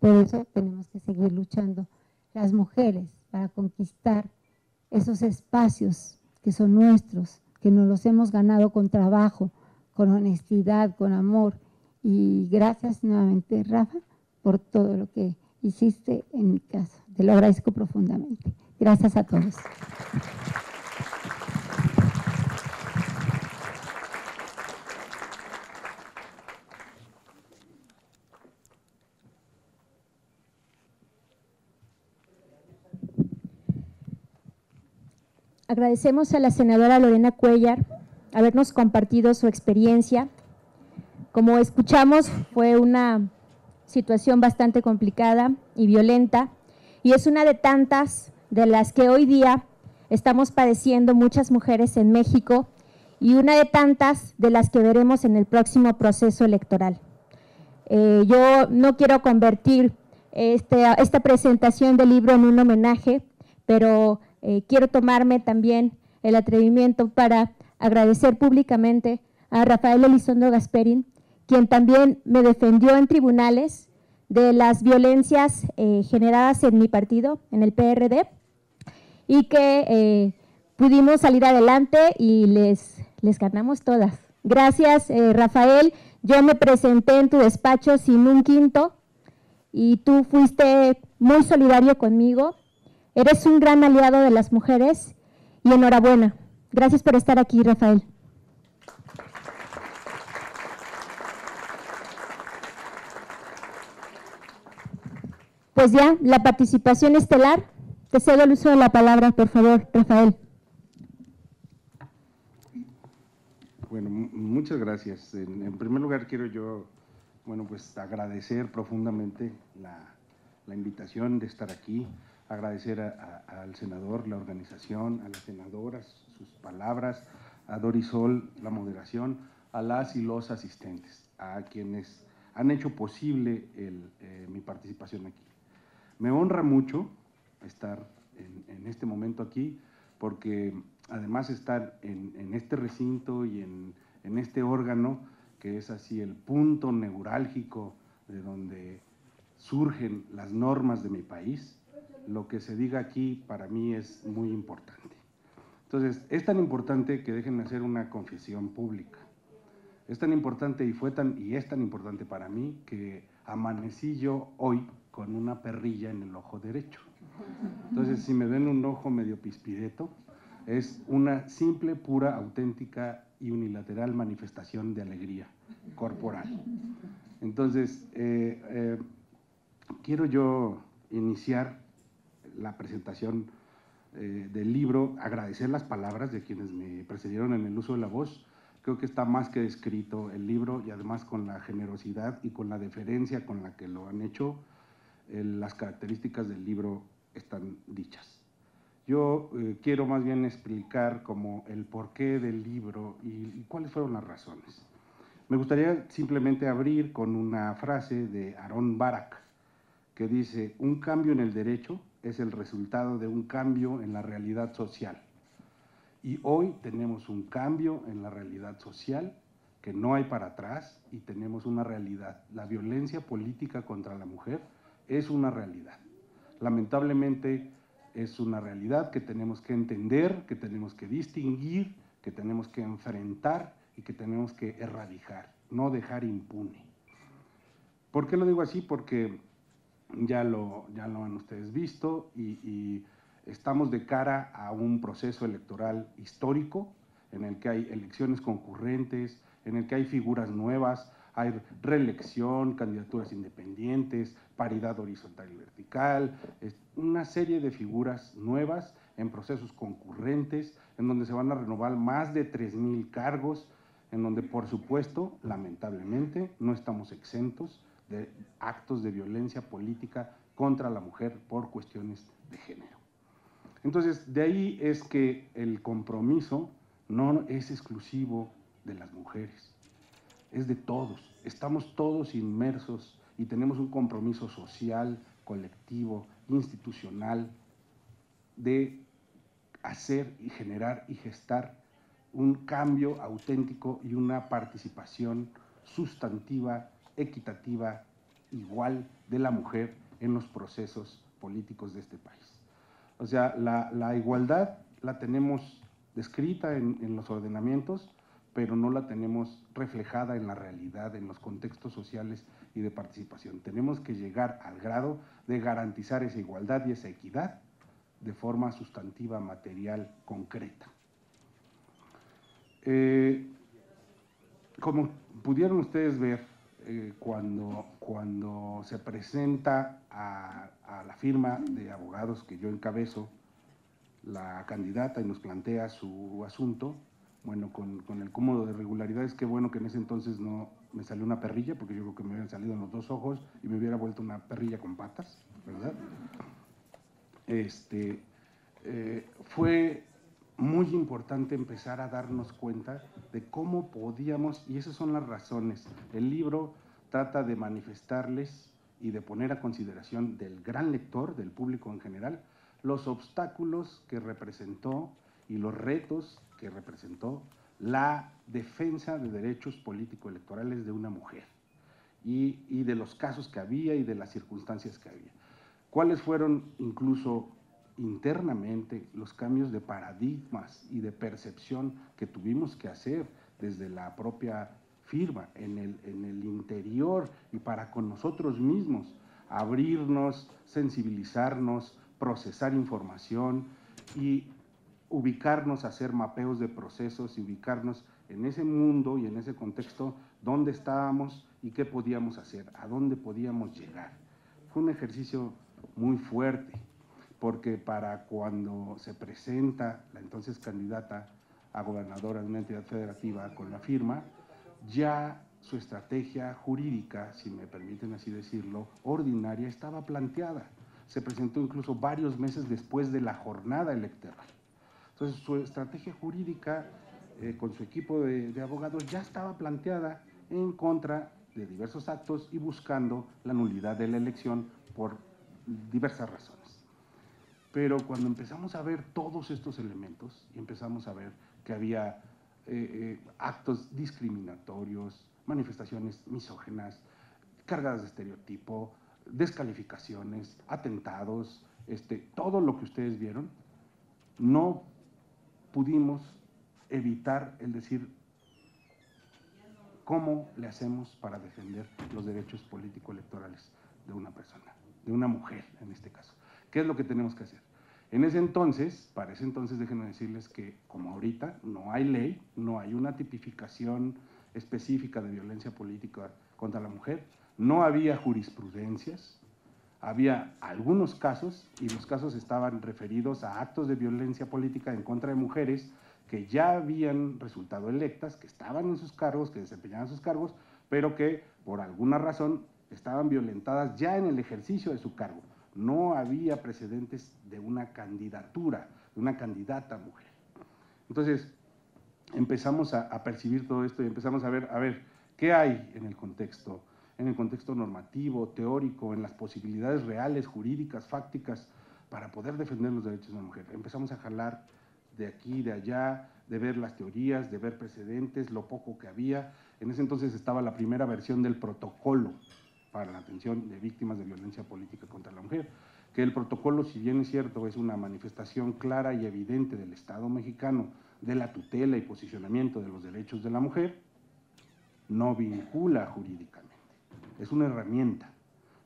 Por eso tenemos que seguir luchando las mujeres para conquistar esos espacios que son nuestros, que nos los hemos ganado con trabajo, con honestidad, con amor. Y gracias nuevamente, Rafa, por todo lo que hiciste en mi caso. Te lo agradezco profundamente. Gracias a todos. Agradecemos a la senadora Lorena Cuéllar habernos compartido su experiencia. Como escuchamos, fue una situación bastante complicada y violenta, y es una de tantas de las que hoy día estamos padeciendo muchas mujeres en México, y una de tantas de las que veremos en el próximo proceso electoral. Yo no quiero convertir esta presentación del libro en un homenaje, pero quiero tomarme también el atrevimiento para agradecer públicamente a Rafael Elizondo Gasperín, quien también me defendió en tribunales de las violencias generadas en mi partido, en el PRD, y que pudimos salir adelante y les ganamos todas. Gracias, Rafael. Yo me presenté en tu despacho sin un quinto y tú fuiste muy solidario conmigo. Eres un gran aliado de las mujeres y enhorabuena. Gracias por estar aquí, Rafael. Pues ya, la participación estelar. Te cedo el uso de la palabra, por favor, Rafael. Bueno, muchas gracias. En primer lugar, quiero yo, bueno, pues agradecer profundamente la invitación de estar aquí, agradecer al senador, la organización, a las senadoras, sus palabras, a Dorisol, la moderación, a las y los asistentes, a quienes han hecho posible mi participación aquí. Me honra mucho estar en este momento aquí, porque además estar en este recinto y en este órgano, que es así el punto neurálgico de donde surgen las normas de mi país, lo que se diga aquí para mí es muy importante. Entonces, es tan importante que déjenme hacer una confesión pública. Es tan importante y es tan importante para mí que amanecí yo hoy con una perrilla en el ojo derecho. Entonces, si me ven un ojo medio pispireto, es una simple, pura, auténtica y unilateral manifestación de alegría corporal. Entonces, quiero yo iniciar la presentación del libro, agradecer las palabras de quienes me precedieron en el uso de la voz. Creo que está más que descrito el libro y además con la generosidad y con la deferencia con la que lo han hecho, las características del libro están dichas. Yo quiero más bien explicar como el porqué del libro y cuáles fueron las razones. Me gustaría simplemente abrir con una frase de Aharon Barak, que dice: un cambio en el derecho es el resultado de un cambio en la realidad social. Y hoy tenemos un cambio en la realidad social que no hay para atrás y tenemos una realidad. La violencia política contra la mujer es una realidad. Lamentablemente es una realidad que tenemos que entender, que tenemos que distinguir, que tenemos que enfrentar y que tenemos que erradicar, no dejar impune. ¿Por qué lo digo así? Porque ya lo han ustedes visto y estamos de cara a un proceso electoral histórico en el que hay elecciones concurrentes, en el que hay figuras nuevas, hay reelección, candidaturas independientes, paridad horizontal y vertical, una serie de figuras nuevas en procesos concurrentes, en donde se van a renovar más de 3,000 cargos, en donde, por supuesto, lamentablemente, no estamos exentos de actos de violencia política contra la mujer por cuestiones de género. Entonces, de ahí es que el compromiso no es exclusivo de las mujeres, es de todos. Estamos todos inmersos y tenemos un compromiso social, colectivo, institucional, de hacer y generar y gestar un cambio auténtico y una participación sustantiva, equitativa, igual de la mujer en los procesos políticos de este país. O sea, la igualdad la tenemos descrita en los ordenamientos, pero no la tenemos reflejada en la realidad, en los contextos sociales y de participación. Tenemos que llegar al grado de garantizar esa igualdad y esa equidad de forma sustantiva, material, concreta. Como pudieron ustedes ver, cuando se presenta a la firma de abogados que yo encabezo, la candidata y nos plantea su asunto, bueno, con el cúmulo de irregularidades, qué bueno que en ese entonces no me salió una perrilla, porque yo creo que me hubieran salido en los dos ojos y me hubiera vuelto una perrilla con patas, ¿verdad? Fue muy importante empezar a darnos cuenta de cómo podíamos, y esas son las razones. El libro trata de manifestarles y de poner a consideración del gran lector, del público en general, los obstáculos que representó y los retos que representó la defensa de derechos político-electorales de una mujer y de los casos que había y de las circunstancias que había. ¿Cuáles fueron incluso internamente los cambios de paradigmas y de percepción que tuvimos que hacer desde la propia firma, en el interior y para con nosotros mismos, abrirnos, sensibilizarnos, procesar información y ubicarnos, hacer mapeos de procesos y ubicarnos en ese mundo y en ese contexto, dónde estábamos y qué podíamos hacer, a dónde podíamos llegar. Fue un ejercicio muy fuerte, porque para cuando se presenta la entonces candidata a gobernadora de una entidad federativa con la firma, ya su estrategia jurídica, si me permiten así decirlo, ordinaria, estaba planteada. Se presentó incluso varios meses después de la jornada electoral. Entonces, su estrategia jurídica, con su equipo de abogados, ya estaba planteada en contra de diversos actos y buscando la nulidad de la elección por diversas razones. Pero cuando empezamos a ver todos estos elementos y empezamos a ver que había actos discriminatorios, manifestaciones misóginas, cargadas de estereotipo, descalificaciones, atentados, todo lo que ustedes vieron, no pudimos evitar el decir cómo le hacemos para defender los derechos político-electorales de una persona, de una mujer en este caso. ¿Qué es lo que tenemos que hacer? En ese entonces, para ese entonces déjenme decirles que como ahorita no hay ley, no hay una tipificación específica de violencia política contra la mujer, no había jurisprudencias, había algunos casos y los casos estaban referidos a actos de violencia política en contra de mujeres que ya habían resultado electas, que estaban en sus cargos, que desempeñaban sus cargos, pero que por alguna razón estaban violentadas ya en el ejercicio de su cargo. No había precedentes de una candidatura, de una candidata mujer. Entonces, empezamos a percibir todo esto y empezamos a ver, ¿qué hay en el contexto normativo, teórico, en las posibilidades reales, jurídicas, fácticas, para poder defender los derechos de la mujer? Empezamos a jalar de aquí, de allá, de ver las teorías, de ver precedentes, lo poco que había. En ese entonces estaba la primera versión del protocolo para la atención de víctimas de violencia política contra la mujer, que el protocolo, si bien es cierto, es una manifestación clara y evidente del Estado mexicano de la tutela y posicionamiento de los derechos de la mujer, no vincula jurídicamente, es una herramienta,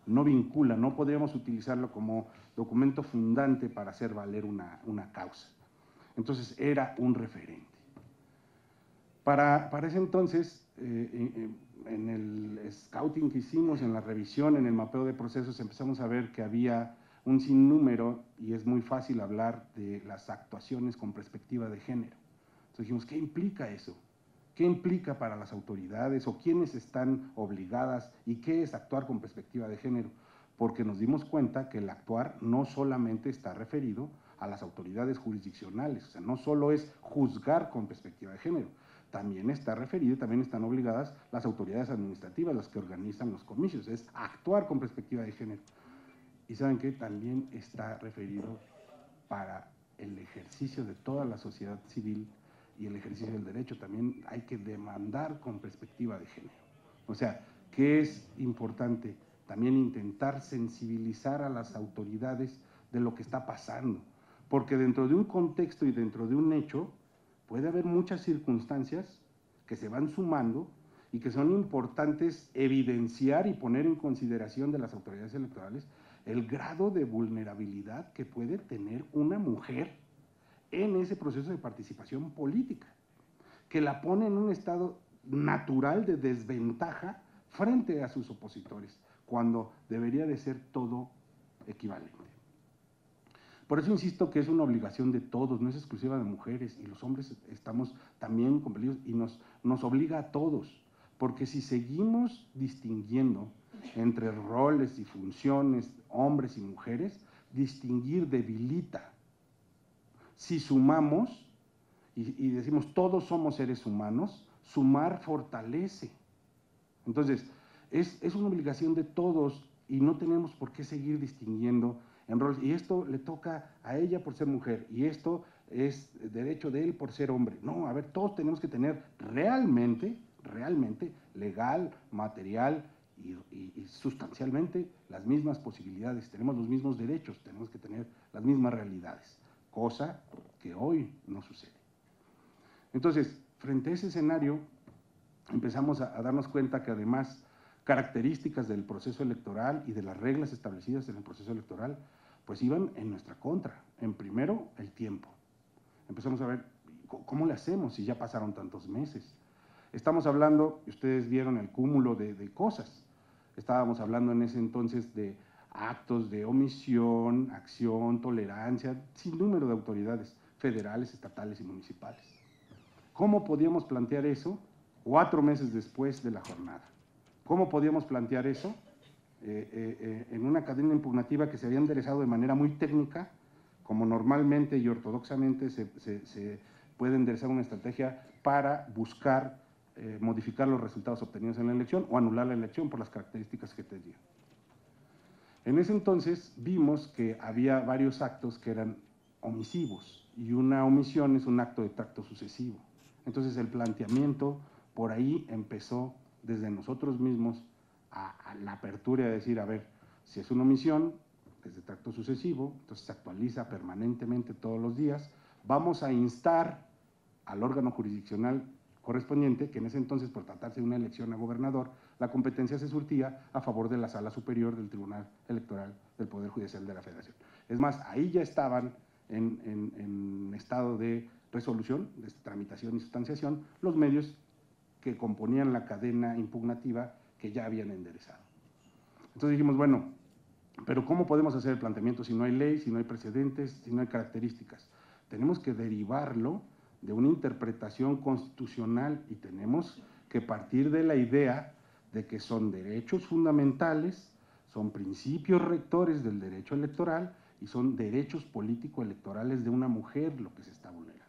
no vincula, no podríamos utilizarlo como documento fundante para hacer valer una causa. Entonces era un referente. Para ese entonces, en el scouting que hicimos, en la revisión, en el mapeo de procesos, empezamos a ver que había un sinnúmero, y es muy fácil hablar de las actuaciones con perspectiva de género. Entonces dijimos, ¿qué implica eso? ¿Qué implica para las autoridades o quiénes están obligadas y qué es actuar con perspectiva de género? Porque nos dimos cuenta que el actuar no solamente está referido a las autoridades jurisdiccionales, o sea, no solo es juzgar con perspectiva de género, también está referido, también están obligadas las autoridades administrativas, las que organizan los comicios, es actuar con perspectiva de género. Y ¿saben qué? También está referido para el ejercicio de toda la sociedad civil y el ejercicio del derecho, también hay que demandar con perspectiva de género. O sea, ¿qué es importante? También intentar sensibilizar a las autoridades de lo que está pasando, porque dentro de un contexto y dentro de un hecho puede haber muchas circunstancias que se van sumando y que son importantes evidenciar y poner en consideración de las autoridades electorales el grado de vulnerabilidad que puede tener una mujer en ese proceso de participación política, que la pone en un estado natural de desventaja frente a sus opositores, cuando debería de ser todo equivalente. Por eso insisto que es una obligación de todos, no es exclusiva de mujeres, y los hombres estamos también compelidos y nos obliga a todos, porque si seguimos distinguiendo entre roles y funciones, hombres y mujeres, distinguir debilita. Si sumamos y decimos todos somos seres humanos, sumar fortalece. Entonces, es una obligación de todos y no tenemos por qué seguir distinguiendo en roles. Y esto le toca a ella por ser mujer y esto es derecho de él por ser hombre. No, a ver, todos tenemos que tener realmente legal, material y sustancialmente las mismas posibilidades. Tenemos los mismos derechos, tenemos que tener las mismas realidades, cosa que hoy no sucede. Entonces, frente a ese escenario, empezamos a darnos cuenta que además características del proceso electoral y de las reglas establecidas en el proceso electoral, pues iban en nuestra contra. En primero, el tiempo. Empezamos a ver, ¿cómo le hacemos si ya pasaron tantos meses? Estamos hablando, ustedes vieron el cúmulo de cosas. Estábamos hablando en ese entonces de actos de omisión, acción, tolerancia, sin número de autoridades federales, estatales y municipales. ¿Cómo podíamos plantear eso 4 meses después de la jornada? ¿Cómo podíamos plantear eso en una cadena impugnativa que se había enderezado de manera muy técnica, como normalmente y ortodoxamente se puede enderezar una estrategia para buscar modificar los resultados obtenidos en la elección o anular la elección por las características que te digo? En ese entonces vimos que había varios actos que eran omisivos y una omisión es un acto de tracto sucesivo. Entonces el planteamiento por ahí empezó desde nosotros mismos a la apertura de decir, a ver, si es una omisión, es de tracto sucesivo, entonces se actualiza permanentemente todos los días, vamos a instar al órgano jurisdiccional correspondiente, que en ese entonces, por tratarse de una elección a gobernador, la competencia se surtía a favor de la Sala Superior del Tribunal Electoral del Poder Judicial de la Federación. Es más, ahí ya estaban en estado de resolución, de tramitación y sustanciación, los medios que componían la cadena impugnativa que ya habían enderezado. Entonces dijimos, bueno, pero ¿cómo podemos hacer el planteamiento si no hay ley, si no hay precedentes, si no hay características? Tenemos que derivarlo de una interpretación constitucional y tenemos que partir de la idea de que son derechos fundamentales, son principios rectores del derecho electoral y son derechos político-electorales de una mujer lo que se está vulnerando.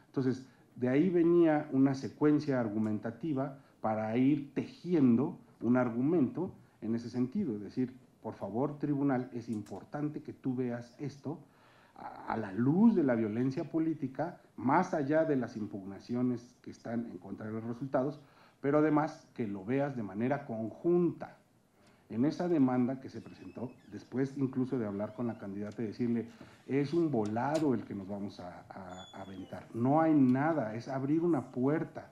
Entonces, de ahí venía una secuencia argumentativa para ir tejiendo un argumento en ese sentido, es decir, por favor, tribunal, es importante que tú veas esto a la luz de la violencia política, más allá de las impugnaciones que están en contra de los resultados, pero además que lo veas de manera conjunta. En esa demanda que se presentó, después incluso de hablar con la candidata y decirle, es un volado el que nos vamos a aventar, no hay nada, es abrir una puerta.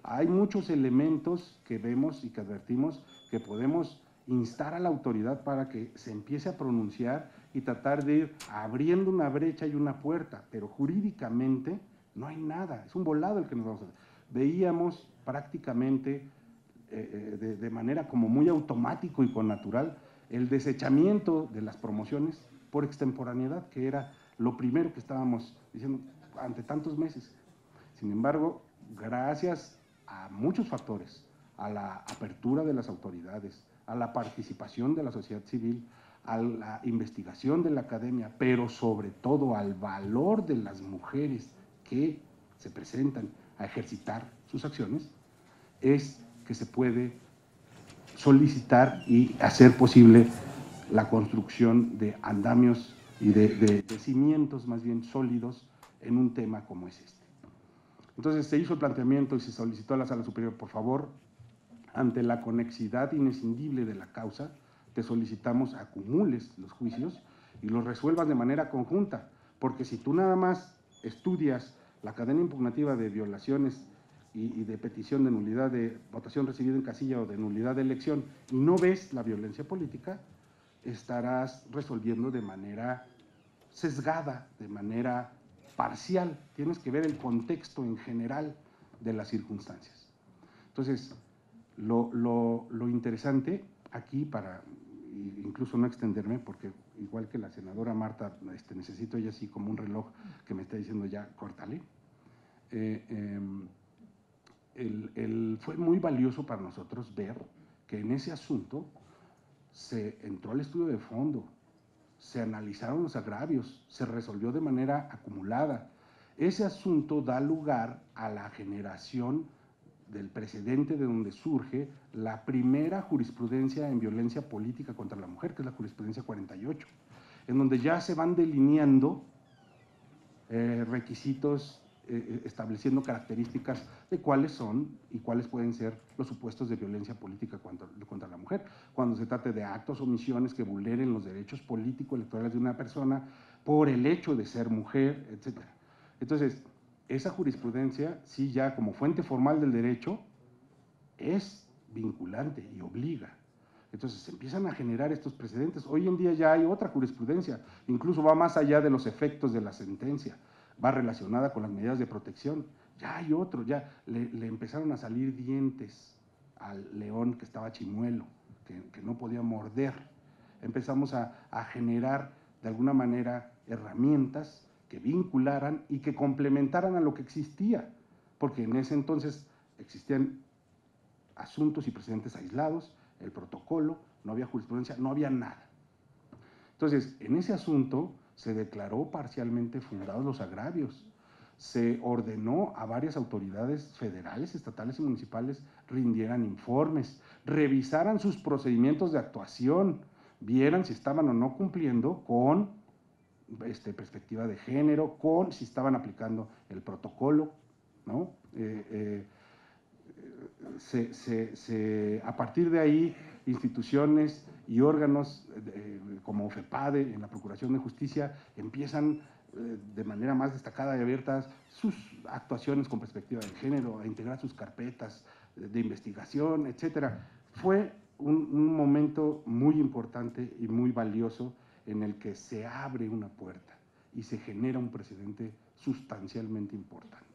Hay muchos elementos que vemos y que advertimos que podemos instar a la autoridad para que se empiece a pronunciar y tratar de ir abriendo una brecha y una puerta, pero jurídicamente no hay nada, es un volado el que nos vamos a hacer. Veíamos prácticamente de manera como muy automático y con natural el desechamiento de las promociones por extemporaneidad, que era lo primero que estábamos diciendo ante tantos meses. Sin embargo, gracias a muchos factores, a la apertura de las autoridades, a la participación de la sociedad civil, a la investigación de la academia, pero sobre todo al valor de las mujeres que se presentan a ejercitar sus acciones, es que se puede solicitar y hacer posible la construcción de andamios y de cimientos más bien sólidos en un tema como es este. Entonces se hizo el planteamiento y se solicitó a la Sala Superior, por favor, ante la conexidad inescindible de la causa, te solicitamos acumules los juicios y los resuelvas de manera conjunta, porque si tú nada más estudias la cadena impugnativa de violaciones y de petición de nulidad de votación recibida en casilla o de nulidad de elección y no ves la violencia política, estarás resolviendo de manera sesgada, de manera parcial. Tienes que ver el contexto en general de las circunstancias. Entonces, lo interesante aquí, para incluso no extenderme, porque igual que la senadora Marta, necesito ella así como un reloj que me está diciendo ya, córtale. Fue muy valioso para nosotros ver que en ese asunto se entró al estudio de fondo, se analizaron los agravios, se resolvió de manera acumulada. Ese asunto da lugar a la generación del precedente de donde surge la primera jurisprudencia en violencia política contra la mujer, que es la jurisprudencia 48, en donde ya se van delineando requisitos, estableciendo características de cuáles son y cuáles pueden ser los supuestos de violencia política contra la mujer, cuando se trate de actos o omisiones que vulneren los derechos político-electorales de una persona por el hecho de ser mujer, etc. Entonces, esa jurisprudencia, sí, ya como fuente formal del derecho, es vinculante y obliga. Entonces se empiezan a generar estos precedentes. Hoy en día ya hay otra jurisprudencia, incluso va más allá de los efectos de la sentencia, va relacionada con las medidas de protección. Ya hay otro, ya le empezaron a salir dientes al león que estaba chimuelo, que no podía morder. Empezamos a generar de alguna manera herramientas que vincularan y que complementaran a lo que existía, porque en ese entonces existían asuntos y precedentes aislados, el protocolo, no había jurisprudencia, no había nada. Entonces, en ese asunto se declaró parcialmente fundados los agravios, se ordenó a varias autoridades federales, estatales y municipales rindieran informes, revisaran sus procedimientos de actuación, vieran si estaban o no cumpliendo con perspectiva de género, con si estaban aplicando el protocolo, ¿no? A partir de ahí, instituciones y órganos como FEPADE en la Procuración de Justicia empiezan de manera más destacada y abierta sus actuaciones con perspectiva de género, a integrar sus carpetas de investigación, etcétera. Fue un momento muy importante y muy valioso en el que se abre una puerta y se genera un precedente sustancialmente importante.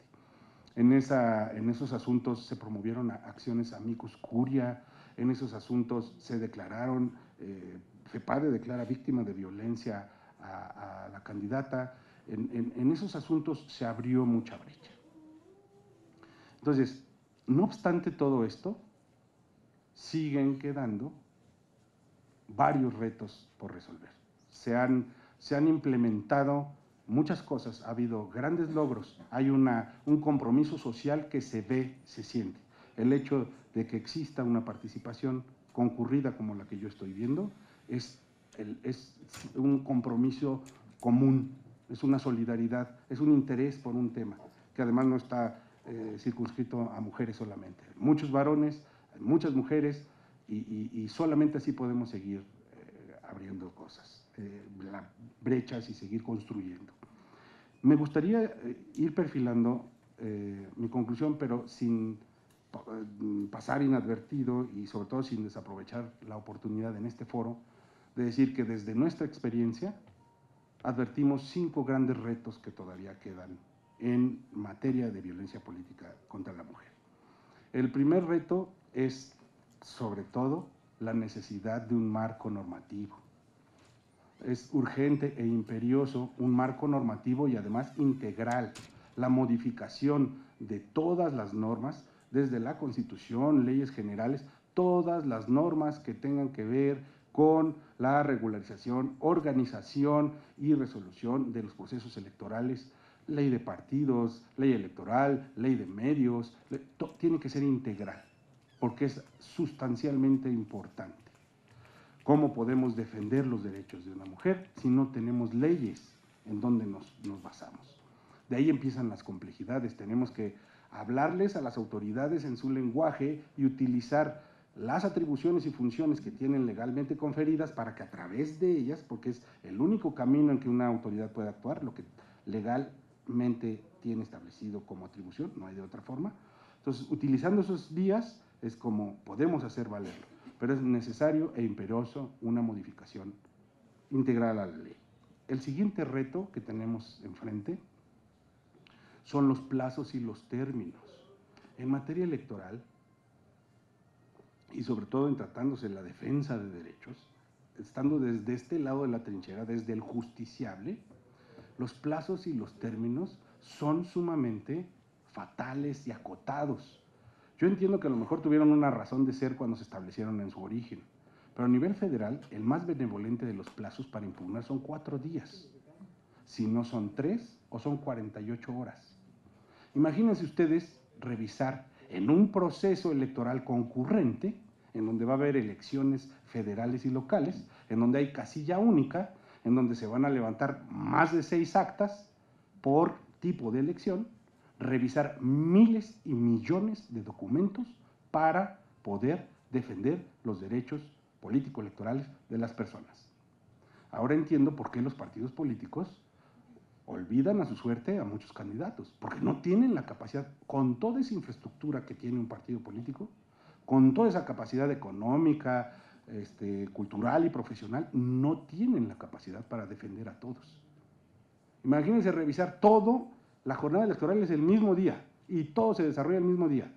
En esos asuntos se promovieron acciones amicus curia, en esos asuntos se declararon, FEPADE declara víctima de violencia a la candidata, en esos asuntos se abrió mucha brecha. Entonces, no obstante todo esto, siguen quedando varios retos por resolver. Se han implementado muchas cosas, ha habido grandes logros, hay un compromiso social que se ve, se siente. El hecho de que exista una participación concurrida como la que yo estoy viendo es un compromiso común, es una solidaridad, es un interés por un tema, que además no está circunscrito a mujeres solamente. Muchos varones, muchas mujeres, y solamente así podemos seguir abriendo cosas, brechas y seguir construyendo. Me gustaría ir perfilando mi conclusión, pero sin pasar inadvertido y sobre todo sin desaprovechar la oportunidad en este foro de decir que desde nuestra experiencia advertimos 5 grandes retos que todavía quedan en materia de violencia política contra la mujer. El primer reto es, sobre todo, la necesidad de un marco normativo. Es urgente e imperioso un marco normativo y además integral, la modificación de todas las normas, desde la Constitución, leyes generales, todas las normas que tengan que ver con la regularización, organización y resolución de los procesos electorales, ley de partidos, ley electoral, ley de medios, tiene que ser integral, porque es sustancialmente importante. ¿Cómo podemos defender los derechos de una mujer si no tenemos leyes en donde nos basamos? De ahí empiezan las complejidades, tenemos que hablarles a las autoridades en su lenguaje y utilizar las atribuciones y funciones que tienen legalmente conferidas para que a través de ellas, porque es el único camino en que una autoridad puede actuar, lo que legalmente tiene establecido como atribución, no hay de otra forma. Entonces, utilizando esos vías es como podemos hacer valerlo, pero es necesario e imperioso una modificación integral a la ley. El siguiente reto que tenemos enfrente son los plazos y los términos. En materia electoral, y sobre todo en tratándose de la defensa de derechos, estando desde este lado de la trinchera, desde el justiciable, los plazos y los términos son sumamente fatales y acotados. Yo entiendo que a lo mejor tuvieron una razón de ser cuando se establecieron en su origen, pero a nivel federal, el más benevolente de los plazos para impugnar son 4 días, si no son 3 o son 48 horas. Imagínense ustedes revisar en un proceso electoral concurrente, en donde va a haber elecciones federales y locales, en donde hay casilla única, en donde se van a levantar más de 6 actas por tipo de elección, revisar miles y millones de documentos para poder defender los derechos político-electorales de las personas. Ahora entiendo por qué los partidos políticos olvidan a su suerte a muchos candidatos, porque no tienen la capacidad, con toda esa infraestructura que tiene un partido político, con toda esa capacidad económica, cultural y profesional, no tienen la capacidad para defender a todos. Imagínense revisar todo, la jornada electoral es el mismo día y todo se desarrolla el mismo día.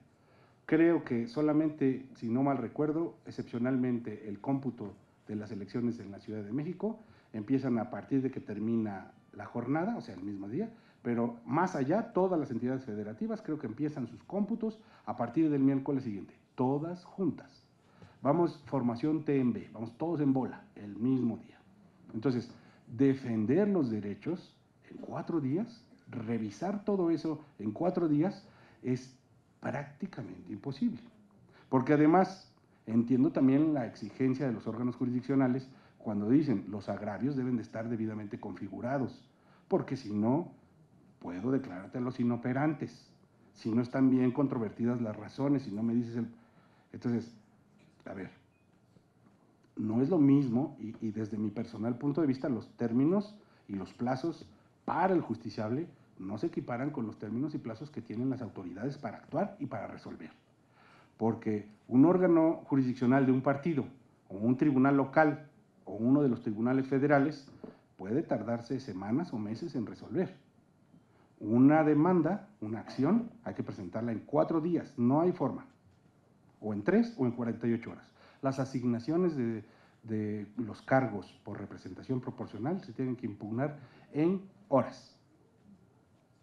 Creo que solamente, si no mal recuerdo, excepcionalmente el cómputo de las elecciones en la Ciudad de México empiezan a partir de que termina la jornada, o sea, el mismo día, pero más allá, todas las entidades federativas creo que empiezan sus cómputos a partir del miércoles siguiente, todas juntas. Vamos, formación TMB, vamos todos en bola, el mismo día. Entonces, defender los derechos en 4 días, revisar todo eso en 4 días, es prácticamente imposible. Porque además, entiendo también la exigencia de los órganos jurisdiccionales cuando dicen los agravios deben de estar debidamente configurados, porque si no, puedo declarártelos inoperantes, si no están bien controvertidas las razones, si no me dices el... Entonces, a ver, no es lo mismo, y desde mi personal punto de vista, los términos y los plazos para el justiciable no se equiparan con los términos y plazos que tienen las autoridades para actuar y para resolver. Porque un órgano jurisdiccional de un partido, o un tribunal local, o uno de los tribunales federales, puede tardarse semanas o meses en resolver. Una demanda, una acción, hay que presentarla en 4 días, no hay forma. O en 3 o en 48 horas. Las asignaciones de los cargos por representación proporcional se tienen que impugnar en horas.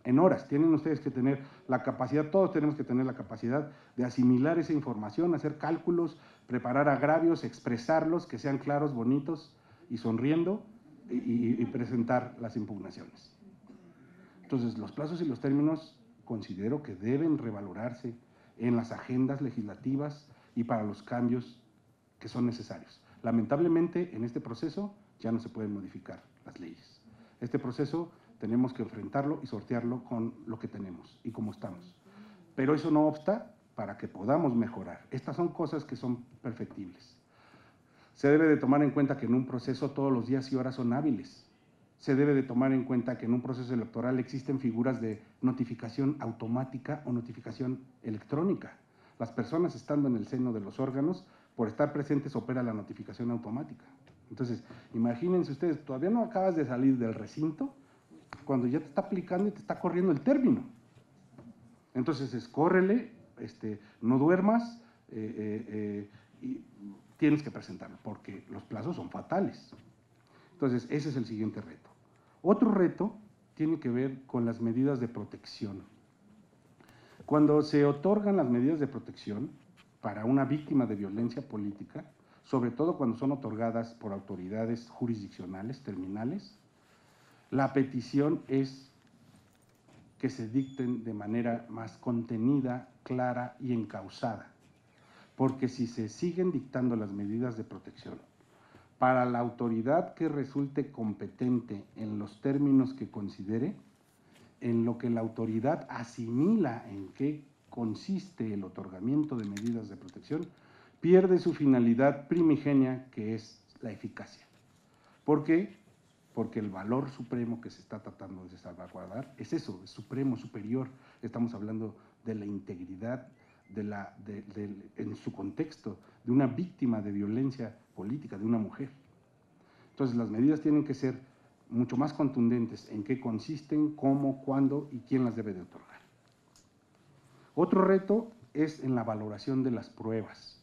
En horas. Tienen ustedes que tener la capacidad, todos tenemos que tener la capacidad de asimilar esa información, hacer cálculos, preparar agravios, expresarlos, que sean claros, bonitos y sonriendo, y presentar las impugnaciones. Entonces, los plazos y los términos considero que deben revalorarse en las agendas legislativas y para los cambios que son necesarios. Lamentablemente, en este proceso ya no se pueden modificar las leyes. Este proceso tenemos que enfrentarlo y sortearlo con lo que tenemos y como estamos. Pero eso no obsta para que podamos mejorar. Estas son cosas que son perfectibles. Se debe de tomar en cuenta que en un proceso todos los días y horas son hábiles. Se debe de tomar en cuenta que en un proceso electoral existen figuras de notificación automática o notificación electrónica. Las personas estando en el seno de los órganos, por estar presentes opera la notificación automática. Entonces, imagínense ustedes, todavía no acabas de salir del recinto cuando ya te está aplicando y te está corriendo el término. Entonces, escórrele, no duermas y tienes que presentarlo porque los plazos son fatales. Entonces, ese es el siguiente reto. Otro reto tiene que ver con las medidas de protección. Cuando se otorgan las medidas de protección para una víctima de violencia política, sobre todo cuando son otorgadas por autoridades jurisdiccionales, terminales, la petición es que se dicten de manera más contenida, clara y encauzada, porque si se siguen dictando las medidas de protección para la autoridad que resulte competente en los términos que considere, en lo que la autoridad asimila en qué consiste el otorgamiento de medidas de protección, pierde su finalidad primigenia, que es la eficacia. ¿Por qué? Porque el valor supremo que se está tratando de salvaguardar es eso, es supremo, superior. Estamos hablando de la integridad, en su contexto, de una víctima de violencia política, de una mujer. Entonces, las medidas tienen que ser mucho más contundentes en qué consisten, cómo, cuándo y quién las debe de otorgar. Otro reto es en la valoración de las pruebas.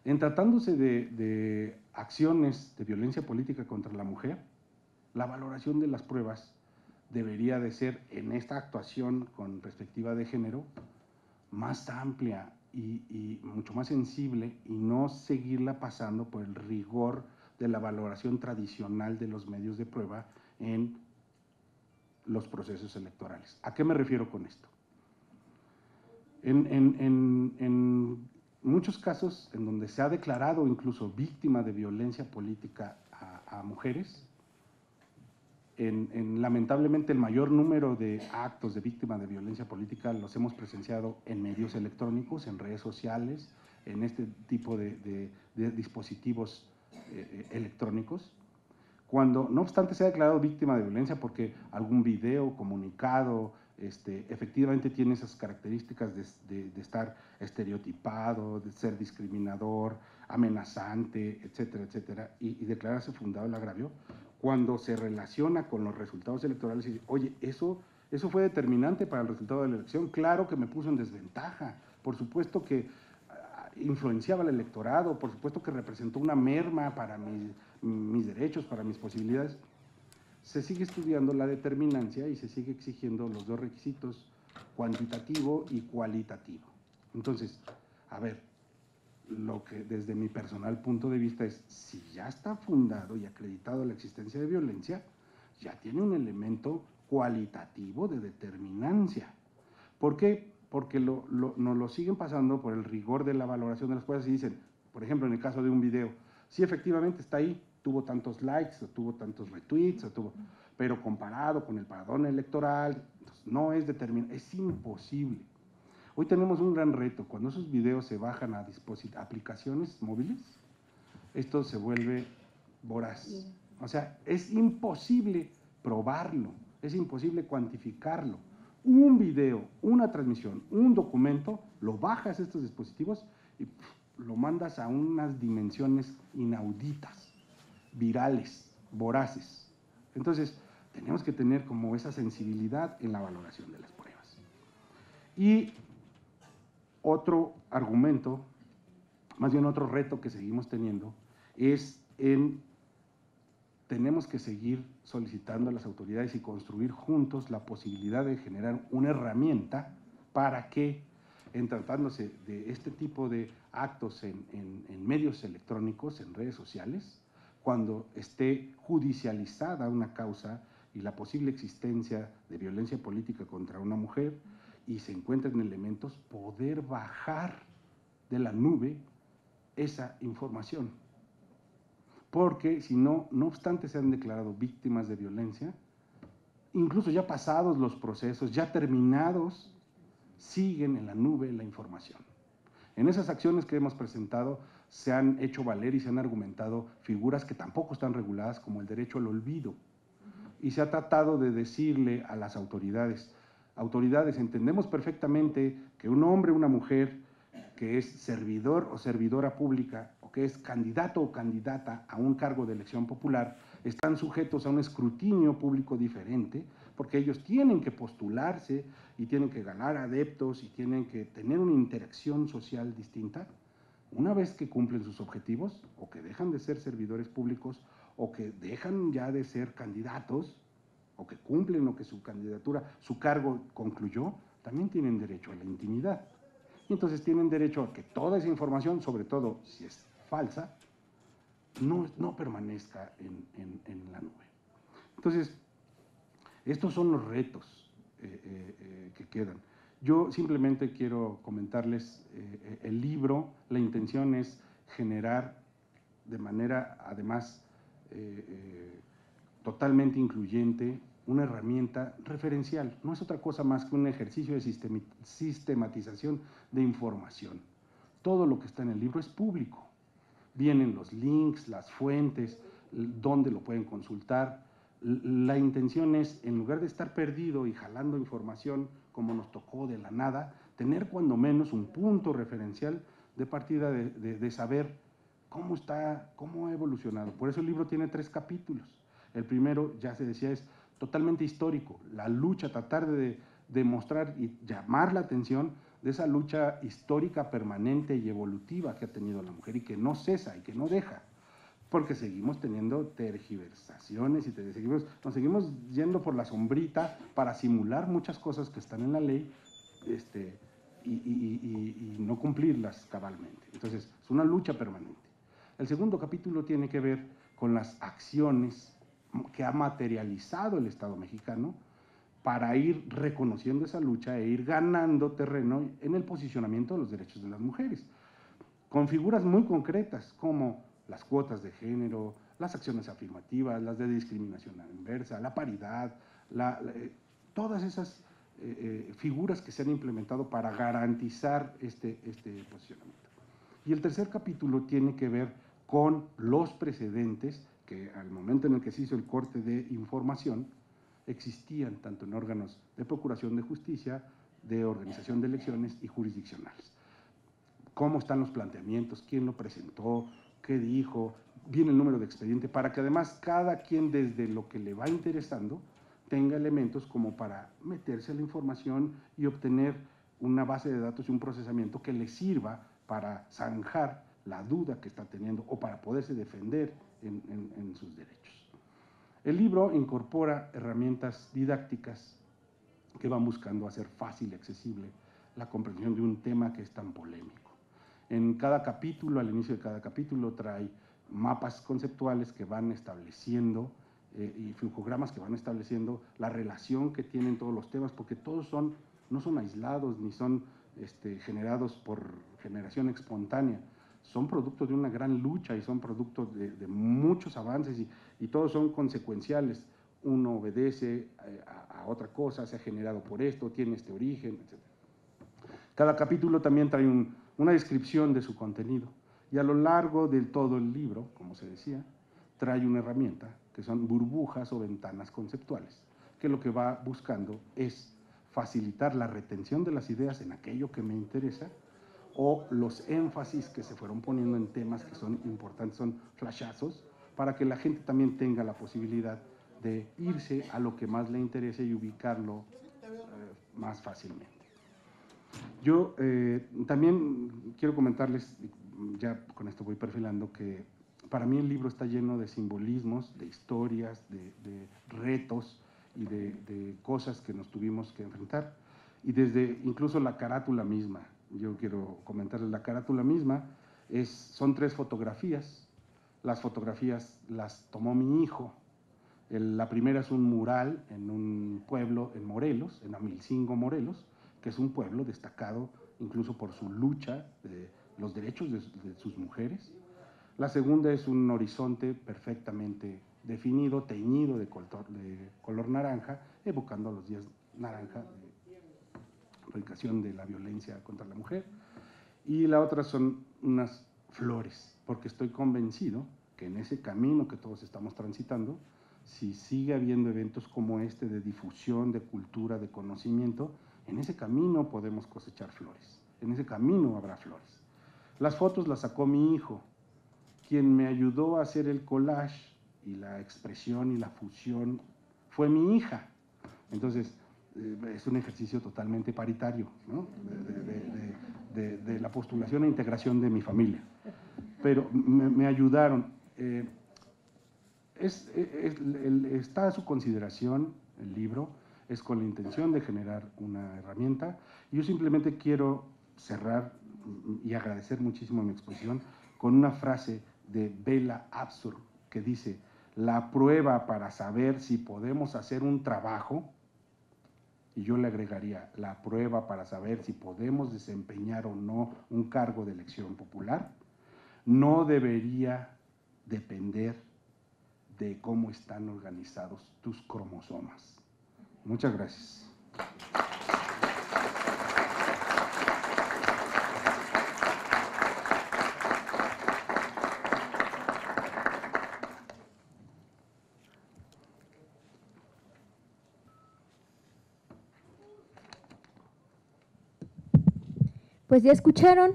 En tratándose de acciones de violencia política contra la mujer, la valoración de las pruebas debería de ser, en esta actuación con perspectiva de género, más amplia y mucho más sensible, y no seguirla pasando por el rigor de la valoración tradicional de los medios de prueba en los procesos electorales. ¿A qué me refiero con esto? En muchos casos en donde se ha declarado incluso víctima de violencia política a mujeres, lamentablemente el mayor número de actos de víctima de violencia política los hemos presenciado en medios electrónicos, en redes sociales, en este tipo de dispositivos electrónicos, cuando no obstante se ha declarado víctima de violencia porque algún video, comunicado, efectivamente tiene esas características de estar estereotipado, de ser discriminador, amenazante, etcétera, etcétera, y declararse fundado el agravio, cuando se relaciona con los resultados electorales y dice, oye, eso fue determinante para el resultado de la elección, claro que me puso en desventaja, por supuesto que influenciaba al electorado, por supuesto que representó una merma para mis derechos, para mis posibilidades. Se sigue estudiando la determinancia y se sigue exigiendo los dos requisitos, cuantitativo y cualitativo. Entonces, a ver, lo que desde mi personal punto de vista es, si ya está fundado y acreditado la existencia de violencia, ya tiene un elemento cualitativo de determinancia. ¿Por qué? Porque nos lo siguen pasando por el rigor de la valoración de las cosas y dicen, por ejemplo, en el caso de un video, sí, efectivamente está ahí, tuvo tantos likes, o tuvo tantos retweets, pero comparado con el padrón electoral, no es determinante, es imposible. Hoy tenemos un gran reto, cuando esos videos se bajan a aplicaciones móviles, esto se vuelve voraz. O sea, es imposible probarlo, es imposible cuantificarlo. Un video, una transmisión, un documento, lo bajas a estos dispositivos y lo mandas a unas dimensiones inauditas, virales, voraces. Entonces, tenemos que tener como esa sensibilidad en la valoración de las pruebas. Y otro argumento, más bien otro reto que seguimos teniendo, es tenemos que seguir solicitando a las autoridades y construir juntos la posibilidad de generar una herramienta para que, en tratándose de este tipo de actos en medios electrónicos, en redes sociales, cuando esté judicializada una causa y la posible existencia de violencia política contra una mujer y se encuentren elementos, poder bajar de la nube esa información. Porque si no, no obstante se han declarado víctimas de violencia, incluso ya pasados los procesos, ya terminados, siguen en la nube la información. En esas acciones que hemos presentado se han hecho valer y se han argumentado figuras que tampoco están reguladas, como el derecho al olvido. Y se ha tratado de decirle a las autoridades, entendemos perfectamente que un hombre o una mujer que es servidor o servidora pública o que es candidato o candidata a un cargo de elección popular están sujetos a un escrutinio público diferente, porque ellos tienen que postularse y tienen que ganar adeptos y tienen que tener una interacción social distinta. Una vez que cumplen sus objetivos, o que dejan de ser servidores públicos, o que dejan ya de ser candidatos, o que cumplen o que su candidatura, su cargo concluyó, también tienen derecho a la intimidad. Y entonces tienen derecho a que toda esa información, sobre todo si es falsa, no permanezca en la nube. Entonces, estos son los retos que quedan. Yo simplemente quiero comentarles el libro, la intención es generar de manera, además, totalmente incluyente, una herramienta referencial. No es otra cosa más que un ejercicio de sistematización de información. Todo lo que está en el libro es público. Vienen los links, las fuentes, dónde lo pueden consultar. La intención es, en lugar de estar perdido y jalando información como nos tocó de la nada, tener cuando menos un punto referencial de partida de saber cómo ha evolucionado. Por eso el libro tiene 3 capítulos. El primero, ya se decía, es totalmente histórico, la lucha, tratar de demostrar y llamar la atención de esa lucha histórica permanente y evolutiva que ha tenido la mujer y que no cesa y que no deja, porque seguimos teniendo tergiversaciones y nos seguimos yendo por la sombrita para simular muchas cosas que están en la ley y no cumplirlas cabalmente. Entonces, es una lucha permanente. El segundo capítulo tiene que ver con las acciones que ha materializado el Estado mexicano para ir reconociendo esa lucha e ir ganando terreno en el posicionamiento de los derechos de las mujeres, con figuras muy concretas como las cuotas de género, las acciones afirmativas, las de discriminación inversa, la paridad, todas esas figuras que se han implementado para garantizar este posicionamiento. Y el tercer capítulo tiene que ver con los precedentes que al momento en el que se hizo el corte de información existían tanto en órganos de procuración de justicia, de organización de elecciones y jurisdiccionales. Cómo están los planteamientos, quién lo presentó, qué dijo, viene el número de expediente, para que además cada quien desde lo que le va interesando tenga elementos como para meterse a la información y obtener una base de datos y un procesamiento que le sirva para zanjar la duda que está teniendo o para poderse defender en sus derechos. El libro incorpora herramientas didácticas que van buscando hacer fácil y accesible la comprensión de un tema que es tan polémico. En cada capítulo, al inicio de cada capítulo, trae mapas conceptuales que van estableciendo y flujogramas que van estableciendo la relación que tienen todos los temas, porque todos no son aislados ni son generados por generación espontánea, son producto de una gran lucha y son producto de muchos avances y todos son consecuenciales. Uno obedece a otra cosa, se ha generado por esto, tiene este origen, etc. Cada capítulo también trae una descripción de su contenido y a lo largo de todo el libro, como se decía, trae una herramienta que son burbujas o ventanas conceptuales, que lo que va buscando es facilitar la retención de las ideas en aquello que me interesa o los énfasis que se fueron poniendo en temas que son importantes, son flashazos, para que la gente también tenga la posibilidad de irse a lo que más le interese y ubicarlo más fácilmente. Yo también quiero comentarles, ya con esto voy perfilando, que para mí el libro está lleno de simbolismos, de historias, de retos y de cosas que nos tuvimos que enfrentar. Y desde incluso la carátula misma, yo quiero comentarles, la carátula misma son 3 fotografías. Las fotografías las tomó mi hijo. La primera es un mural en un pueblo en Morelos, en Amilcingo, Morelos, que es un pueblo destacado incluso por su lucha de los derechos de sus mujeres. La segunda es un horizonte perfectamente definido, teñido de color naranja, evocando los días naranja de erradicación de la violencia contra la mujer. Y la otra son unas flores, porque estoy convencido que en ese camino que todos estamos transitando, si sigue habiendo eventos como este de difusión, de cultura, de conocimiento, en ese camino podemos cosechar flores, en ese camino habrá flores. Las fotos las sacó mi hijo, quien me ayudó a hacer el collage y la expresión y la fusión fue mi hija. Entonces, es un ejercicio totalmente paritario, ¿no? de la postulación e integración de mi familia. Pero me ayudaron. Está a su consideración el libro, es con la intención de generar una herramienta. Yo simplemente quiero cerrar y agradecer muchísimo mi exposición con una frase de Bella Abzug que dice: la prueba para saber si podemos hacer un trabajo, y yo le agregaría, la prueba para saber si podemos desempeñar o no un cargo de elección popular, no debería depender de cómo están organizados tus cromosomas. Muchas gracias. Pues ya escucharon,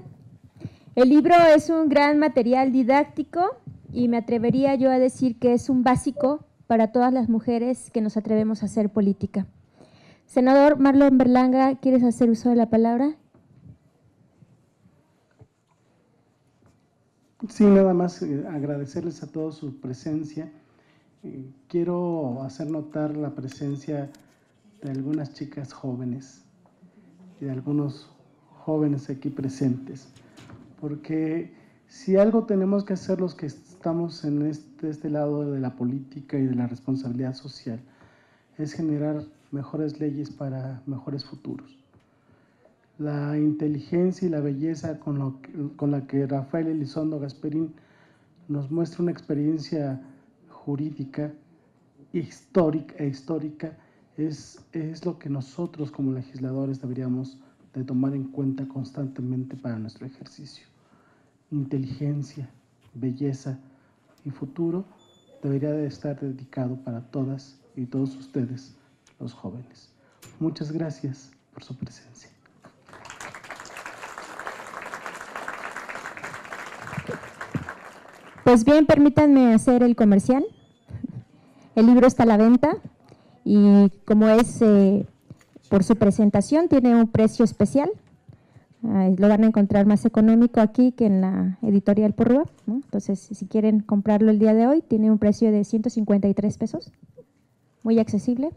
el libro es un gran material didáctico y me atrevería yo a decir que es un básico para todas las mujeres que nos atrevemos a hacer política. Senador Marlon Berlanga, ¿quieres hacer uso de la palabra? Sí, nada más agradecerles a todos su presencia. Quiero hacer notar la presencia de algunas chicas jóvenes y de algunos jóvenes aquí presentes, porque si algo tenemos que hacer los que estamos en este lado de la política y de la responsabilidad social, es generar mejores leyes para mejores futuros. La inteligencia y la belleza con la que Rafael Elizondo Gasperín nos muestra una experiencia jurídica histórica es lo que nosotros como legisladores deberíamos de tomar en cuenta constantemente para nuestro ejercicio. Inteligencia, belleza y futuro debería de estar dedicado para todas y todos ustedes los jóvenes. Muchas gracias por su presencia. Pues bien, permítanme hacer el comercial. El libro está a la venta y como es por su presentación, tiene un precio especial. Lo van a encontrar más económico aquí que en la editorial Porrúa, ¿no? Entonces, si quieren comprarlo el día de hoy, tiene un precio de 153 pesos, muy accesible.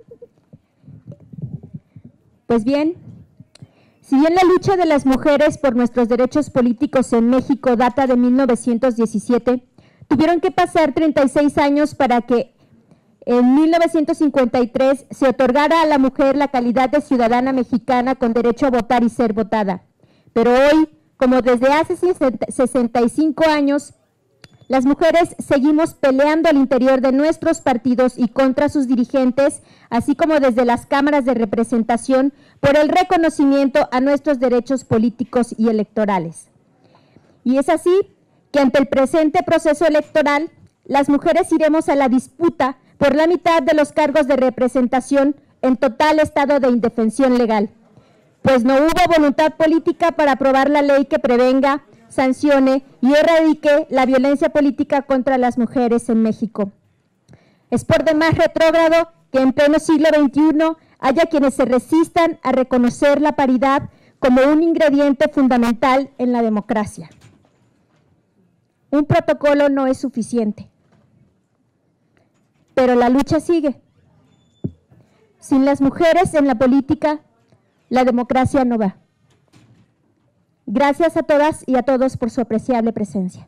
Pues bien, si bien la lucha de las mujeres por nuestros derechos políticos en México data de 1917, tuvieron que pasar 36 años para que en 1953 se otorgara a la mujer la calidad de ciudadana mexicana con derecho a votar y ser votada. Pero hoy, como desde hace 65 años, las mujeres seguimos peleando al interior de nuestros partidos y contra sus dirigentes, así como desde las cámaras de representación, por el reconocimiento a nuestros derechos políticos y electorales. Y es así que ante el presente proceso electoral, las mujeres iremos a la disputa por la mitad de los cargos de representación en total estado de indefensión legal, pues no hubo voluntad política para aprobar la ley que prevenga, sancione y erradique la violencia política contra las mujeres en México. Es por demás retrógrado que en pleno siglo XXI haya quienes se resistan a reconocer la paridad como un ingrediente fundamental en la democracia. Un protocolo no es suficiente, pero la lucha sigue. Sin las mujeres en la política, la democracia no va. Gracias a todas y a todos por su apreciable presencia.